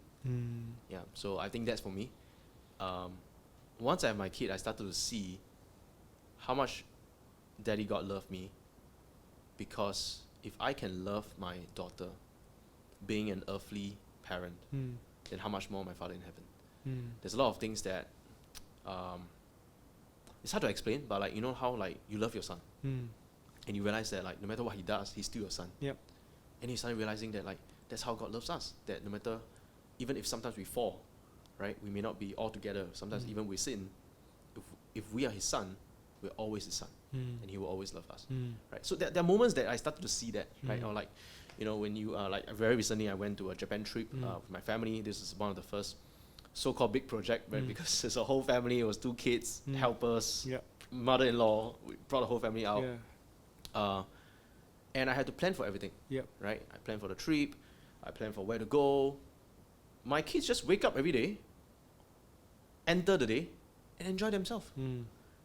Yeah, so I think that's for me. Once I have my kid, I started to see how much Daddy God loved me, because if I can love my daughter, being an earthly parent, then how much more my Father in heaven. There's a lot of things that it's hard to explain, but like, you know how like you love your son, and you realize that like no matter what he does, he's still your son. Yep. And you start realizing that like that's how God loves us. That no matter, even if sometimes we fall, right, we may not be all together. Sometimes even we sin. If we are His son, we're always His son, and He will always love us, right? So there are moments that I started to see that, right? Or like, you know, when you like very recently, I went to a Japan trip with my family. This is one of the first so-called big project, right? Because it's a whole family. It was 2 kids, helpers, mother-in-law. We brought the whole family out. And I had to plan for everything, right? I planned for the trip. I planned for where to go. My kids just wake up every day, enter the day, and enjoy themselves.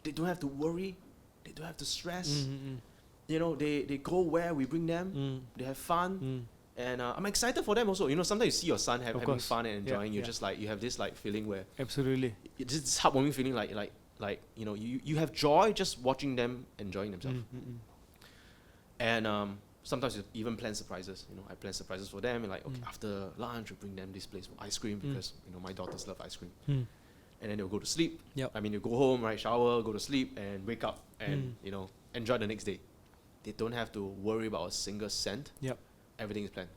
They don't have to worry. They don't have to stress. You know, they go where we bring them. They have fun. And I'm excited for them also. You know, sometimes you see your son having fun and enjoying. You're just like, you have this like feeling where absolutely, it's this heartwarming feeling like you know, you have joy just watching them enjoying themselves. And sometimes you even plan surprises. You know, I plan surprises for them, and like, okay, after lunch we bring them this place for ice cream, because you know my daughters love ice cream. And then they'll go to sleep. I mean, you go home, right, shower, go to sleep, and wake up, and you know, enjoy the next day. They don't have to worry about a single cent. Everything is planned.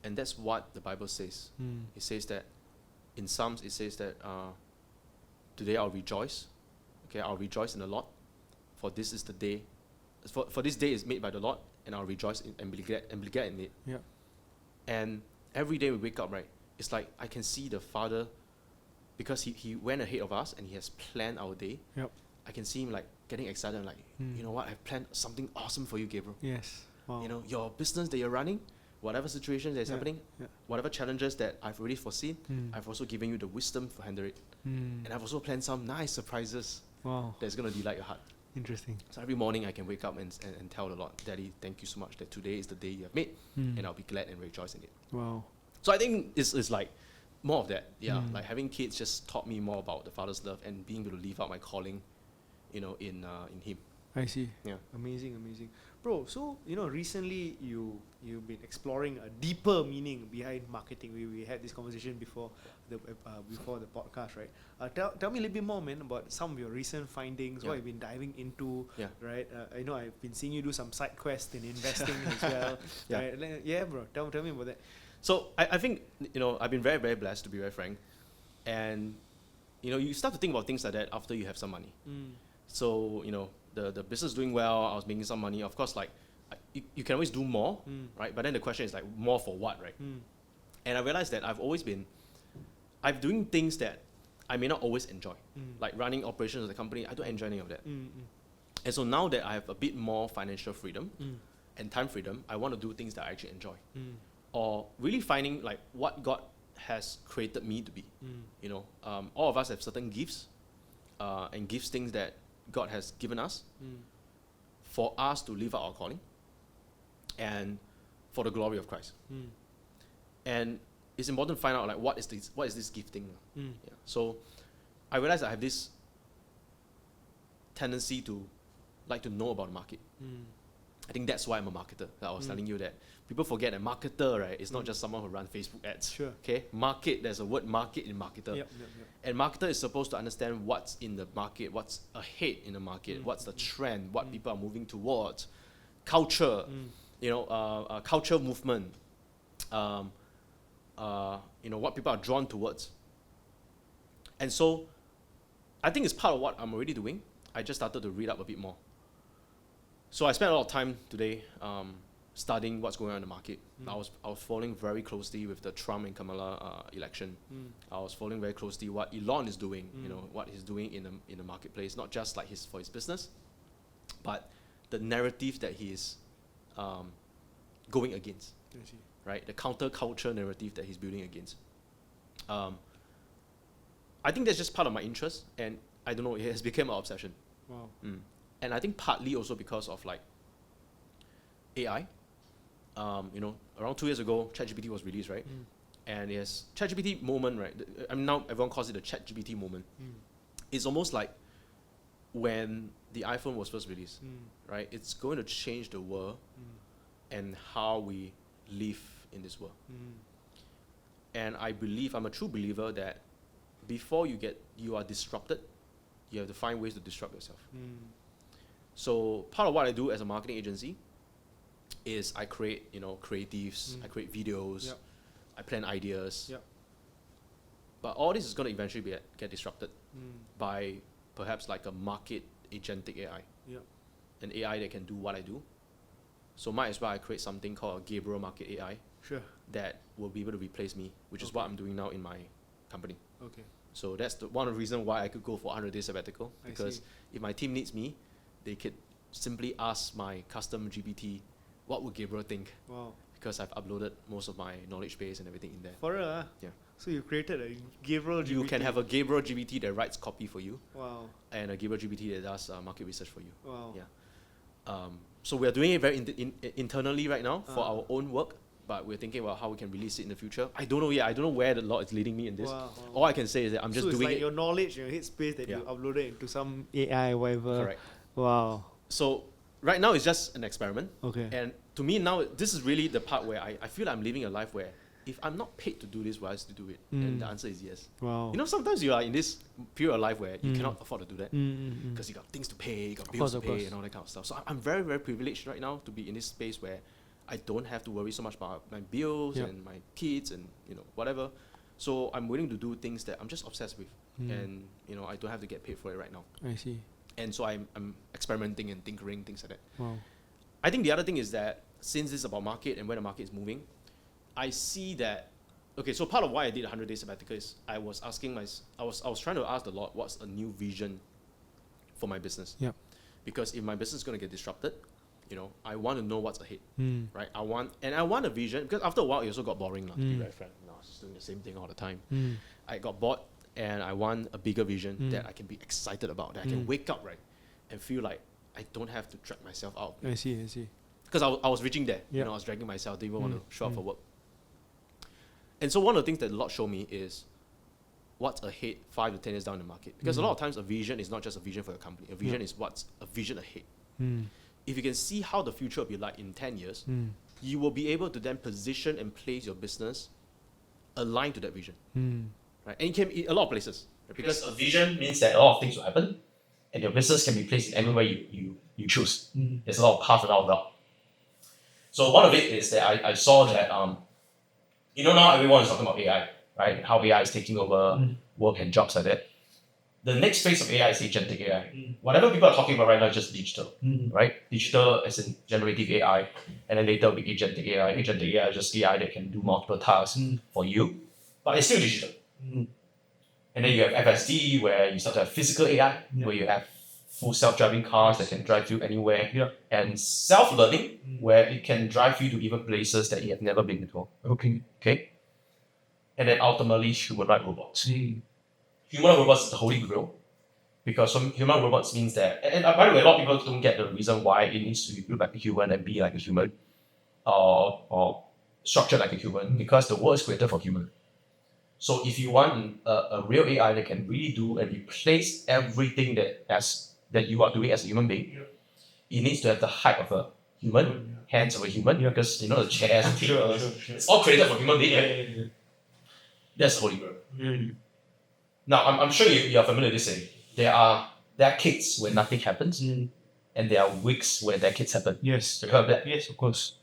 And that's what the Bible says. It says that in Psalms, it says that today I'll rejoice. Okay, I'll rejoice in the Lord. for this is the day, for this day is made by the Lord, and I'll rejoice and be glad in it. Yeah. And every day we wake up, right, it's like I can see the Father, because he went ahead of us and he has planned our day. Yep. I can see him like getting excited, like, you know what, I've planned something awesome for you, Gabriel. Yes. Wow. You know, your business that you're running, whatever situation that is happening, whatever challenges that I've already foreseen, I've also given you the wisdom to handle it. And I've also planned some nice surprises Wow. that's going to delight your heart. Interesting. So every morning I can wake up and tell the Lord, Daddy, thank you so much that today is the day you have made, and I'll be glad and rejoice in it. Wow. So I think it's like more of that. Yeah, like having kids just taught me more about the Father's love and being able to live out my calling, you know, in Him. I see. Yeah. Amazing. Bro, so, you know, recently you've been exploring a deeper meaning behind marketing. We had this conversation before the podcast, right? Tell me a little bit more, man, about some of your recent findings, what you've been diving into, right? I know I've been seeing you do some side quests in investing as well. Right? Yeah, bro. Tell me about that. So I think, you know, I've been very, very blessed, to be very frank. And, you know, you start to think about things like that after you have some money. So, you know, the business is doing well, I was making some money. Of course, like, you can always do more, right? But then the question is, like, more for what, right? And I realized that I'm doing things that I may not always enjoy. Like running operations of the company, I don't enjoy any of that. And so now that I have a bit more financial freedom and time freedom, I want to do things that I actually enjoy. Or really finding like what God has created me to be. You know, all of us have certain gifts and gifts things that God has given us for us to live out our calling and for the glory of Christ. And it's important to find out like what is this gifting. So I realized I have this tendency to like to know about the market. I think that's why I'm a marketer. I was telling you that people forget that marketer, right, is not just someone who runs Facebook ads. Sure. Okay? Market, there's a word market in marketer. And marketer is supposed to understand what's in the market, what's ahead in the market, what's the trend, what people are moving towards, culture, you know, culture movement, you know, what people are drawn towards. And so I think it's part of what I'm already doing. I just started to read up a bit more. So I spent a lot of time today studying what's going on in the market. I was following very closely with the Trump and Kamala election. I was following very closely what Elon is doing, you know, what he's doing in the marketplace, not just like for his business, but the narrative that he's going against, right? The counterculture narrative that he's building against. I think that's just part of my interest, and I don't know, it has become an obsession. Wow. And I think partly also because of like AI. You know, around 2 years ago, ChatGPT was released, right? And yes, ChatGPT moment, right? I mean, now everyone calls it the ChatGPT moment. It's almost like when the iPhone was first released, right? It's going to change the world and how we live in this world. And I believe, I'm a true believer that before you are disrupted, you have to find ways to disrupt yourself. So part of what I do as a marketing agency is I create, you know, creatives, I create videos, I plan ideas. But all this is going to eventually get disrupted by perhaps like a market agentic AI. An AI that can do what I do. So might as well I create something called a Gabriel Market AI that will be able to replace me, which is what I'm doing now in my company. So that's one of the reasons why I could go for 100 days sabbatical, because if my team needs me, they could simply ask my custom GPT, what would Gabriel think? Because I've uploaded most of my knowledge base and everything in there. For real? Yeah. So you created a Gabriel GPT? You can have a Gabriel GPT that writes copy for you. Wow. And a Gabriel GPT that does market research for you. Wow. Yeah. So we are doing it very internally right now for our own work, but we're thinking about how we can release it in the future. I don't know yet. I don't know where the Lord is leading me in this. All I can say is that I'm just doing it. So it's like your knowledge, your headspace that you uploaded into some AI, whatever. Correct. Wow. So right now it's just an experiment. And to me now, this is really the part where I feel I'm living a life where if I'm not paid to do this, will I still do it? And the answer is yes. Wow. You know, sometimes you are in this period of life where you cannot afford to do that because you got things to pay, you got bills to pay, and all that kind of stuff. So I'm very, very privileged right now to be in this space where I don't have to worry so much about my bills and my kids and, you know, whatever. So I'm willing to do things that I'm just obsessed with, and, you know, I don't have to get paid for it right now. I see. And so I'm experimenting and tinkering, things like that. Wow. I think the other thing is that since this is about market and where the market is moving, I see that, okay, so part of why I did 100 days sabbatical is I was asking I was trying to ask the Lord, what's a new vision for my business? Yep. Because if my business is going to get disrupted, I want to know what's ahead, Mm. right? I want a vision, because after a while it also got boring, to be very frank. I was just doing the same thing all the time. Mm. I got bored, and I want a bigger vision that I can be excited about, that I can wake up, right, and feel like I don't have to drag myself out. I see. Because I was reaching there, Yeah. I was dragging myself, didn't even want to show up for work. And so one of the things that the Lord showed me is what's ahead 5 to 10 years down the market. Because a lot of times a vision is not just a vision for your company. A vision is what's a vision ahead. Mm. If you can see how the future will be like in 10 years, Mm. you will be able to then position and place your business aligned to that vision. Mm. Right? And it can be a lot of places. Right? Because a vision means that a lot of things will happen, and your business can be placed in anywhere you choose. Mm. There's a lot of paths around that. So one of it is that I saw that now everyone is talking about AI, right? How AI is taking over work and jobs like that. The next phase of AI is agentic AI. Whatever people are talking about right now is just digital, right? Digital as in generative AI, and then later will be agentic AI. Agentic AI is just AI that can do multiple tasks for you, but it's still digital. And then you have FSD, where you start to have physical AI, where you have full self-driving cars that can drive you anywhere, and self-learning, where it can drive you to even places that you have never been before. Okay. And then ultimately, humanoid robots. Humanoid robots is the holy grail, because humanoid robots means that, and by the way, a lot of people don't get the reason why it needs to look like a human and be like a human, or structured like a human, because the world is created for human. So if you want a real AI that can really do and replace everything that you are doing as a human being, it needs to have the height of a human, hands of a human, because the chairs, it's all created for human being. That's the holy grail. Now, I'm sure you are familiar with this saying. There are decades where nothing happens, and there are weeks where decades happen. Yes. You heard of that? Yes, of course.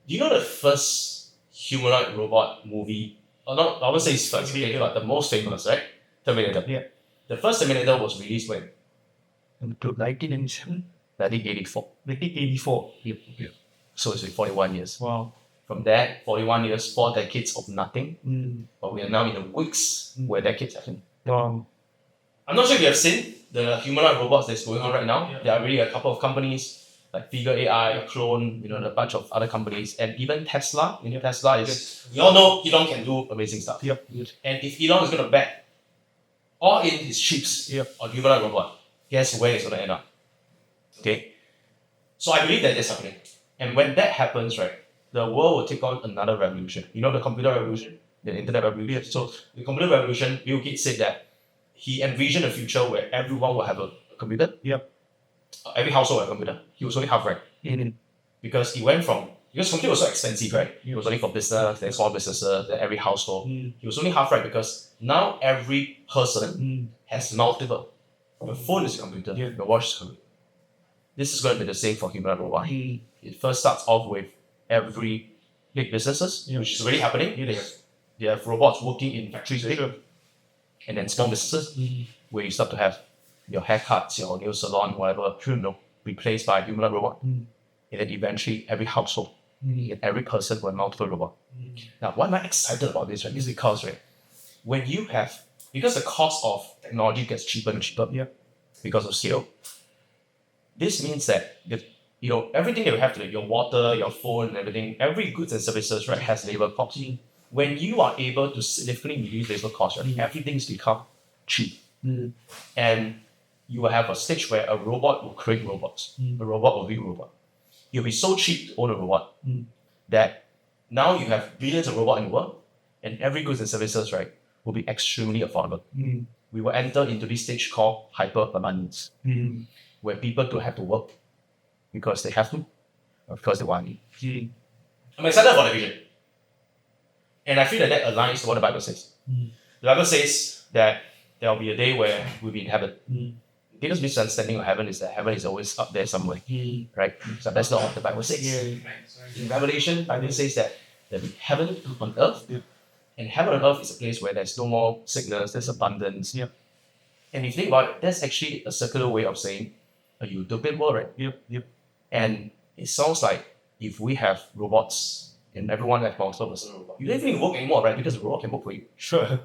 Do you know the first humanoid robot movie? Or not, I won't say it's first, okay, but the most famous, right? Terminator. Yeah. The first Terminator was released when? 1997? 1984. 1984. Yep. So it's been 41 years. Wow. From that, 41 years, 4 decades of nothing. But we are now in the weeks where decades happen. Wow. I'm not sure if you have seen the humanoid robots that's going on right now. There are really a couple of companies like Figure AI, Clone, a bunch of other companies, and even Tesla. Tesla is, we all know Elon can do amazing stuff. Yep. And if Elon is going to bet all in his chips on humanoid robot, guess where it's going to end up? Okay? So I believe that is happening. And when that happens, right, the world will take on another revolution. The computer revolution, the internet revolution. So the computer revolution, Bill Gates said that he envisioned a future where everyone will have a computer. Yep. Every household will have a computer. He was only half right. Because computer was so expensive, right? It was only for business, then small businesses, then every household. He was only half right because now every person has multiple. Your phone is a computer, your watch is a computer. This is going to be the same for human robot. It first starts off with every big businesses, which is already happening. They have robots working in factories, and then small businesses where you start to have your haircuts, your nail salon, whatever, replaced by a humanoid robot. And then eventually every household and every person will have multiple robots. Now, why am I excited about this? Right? Is because because the cost of technology gets cheaper and cheaper because of scale. This means that everything that we have today, your water, your phone, and everything, every goods and services, right, has labor costs. When you are able to significantly reduce labor costs, right, everything's become cheap. And you will have a stage where a robot will create robots. A robot will be a robot. It'll be so cheap to own a robot that now you have billions of robots in the world, and every goods and services, right, will be extremely affordable. We will enter into this stage called hyper-abundance, where people don't have to work because they have to, or because they want to. I'm excited about the vision. And I feel that aligns to what the Bible says. The Bible says that there will be a day where we'll be in heaven. The biggest misunderstanding of heaven is that heaven is always up there somewhere, right? So that's not what the Bible says. In Revelation, the Bible says that there will be heaven on earth, and heaven on earth is a place where there's no more sickness, there's abundance. And if you think about it, that's actually a circular way of saying a utopian world, right? Yep. And it sounds like if we have robots and everyone has multiple personal robots, you don't even work anymore, right? Because the robot can work for you. Sure.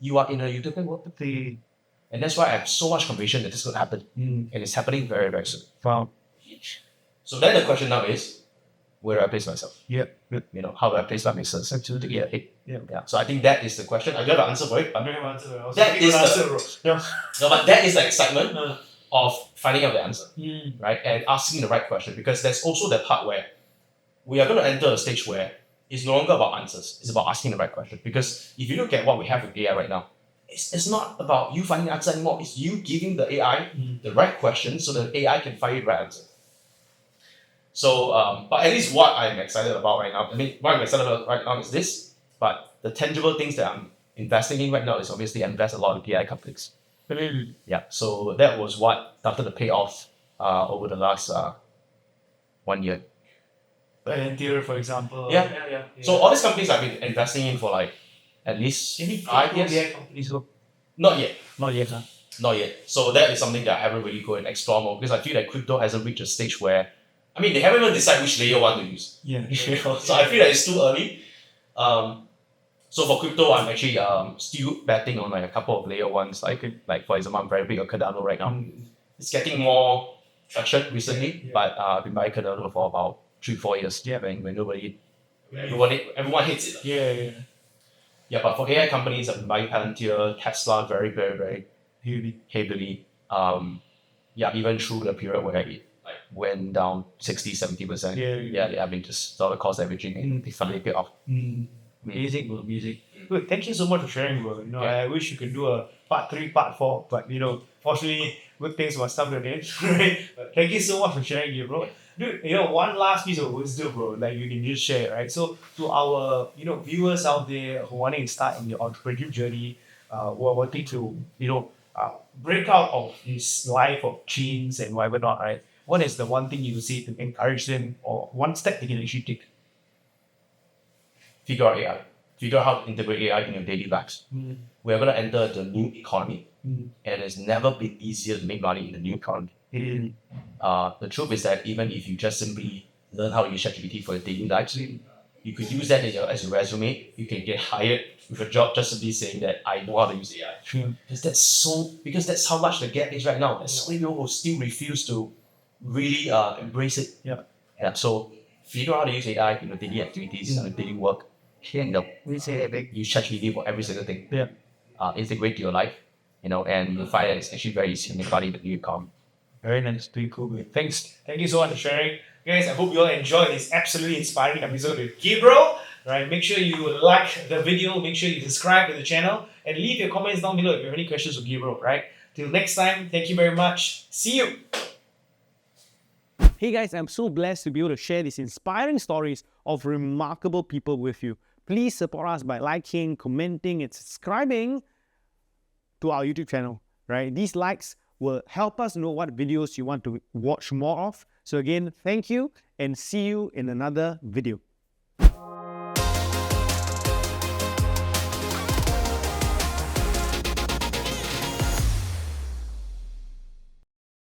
You are in a utopian world. And that's why I have so much conviction that this could happen. And it's happening very, very soon. Wow. So then the question now is, where do I place myself? Yep. How do I place my business to get ahead? Yeah. So I think that is the question. I don't have an answer for it, but I don't have an answer. I was that thinking is of an the- answer, bro. no, but that is the excitement of finding out the answer, Mm. right? And asking the right question, because there's also the part where we are going to enter a stage where it's no longer about answers. It's about asking the right question. Because if you look at what we have with AI right now, it's not about you finding the answer anymore. It's you giving the AI the right question so that AI can find the right answer. So, but at least what I'm excited about right now, what I'm excited about right now is this, but the tangible things that I'm investing in right now is obviously invest a lot in AI companies. Yeah, so that was what started to pay off over the last 1 year. Interior, for example. Yeah. So all these companies I've been investing in for like at least Any 5 years. AI companies? Not yet. Not yet, huh? Not yet. So that is something that I haven't really go and explore more because I feel that crypto hasn't reached a stage where, they haven't even decided which layer one to use. Yeah. So I feel that it's too early. So for crypto, I'm actually still betting on like a couple of layer ones. Like for example, I'm very big on Cardano right now. It's getting more traction recently, but I've been buying Cardano for about 3-4 years. Yeah. When everyone hates it. Yeah. Yeah, but for AI companies, I've been buying Palantir, Tesla very, very, very heavily. Even through the period where it went down 60-70%. I've been just sort of cost averaging and it finally paid off. Amazing, bro. Amazing. Good. Thank you so much for sharing, bro. I wish you could do a part 3, part 4, but fortunately, good things must come to an end, right? But thank you so much for sharing, bro. Dude, one last piece of wisdom, bro, like you can just share, right? So to our, viewers out there who wanting to start in your entrepreneurial journey, who are wanting to, break out of this life of chains and whatever not, right? What is the one thing you would say to encourage them, or one step they can actually take? Figure out AI. Figure out how to integrate AI in your daily lives. We're going to enter the new economy, and it's never been easier to make money in the new economy. The truth is that even if you just simply learn how to use ChatGPT for your daily lives, you could use that as your resume. You can get hired with a job just simply saying that I know how to use AI. Because that's how much the gap is right now. There's so many people who still refuse to really embrace it. Yeah. So figure out how to use AI in your daily activities, in your daily work. Use ChatGPT for every single thing. Integrate to your life, and you'll find that it's actually very easy to make money in the new economy. Very nice, pretty cool. Thanks. Thank you so much for sharing. Guys, I hope you all enjoyed this absolutely inspiring episode with Gabriel. Right, make sure you like the video, make sure you subscribe to the channel, and leave your comments down below if you have any questions for Gabriel, right? Till next time, thank you very much. See you. Hey guys, I'm so blessed to be able to share these inspiring stories of remarkable people with you. Please support us by liking, commenting, and subscribing to our YouTube channel, right? These likes will help us know what videos you want to watch more of. So again, thank you and see you in another video.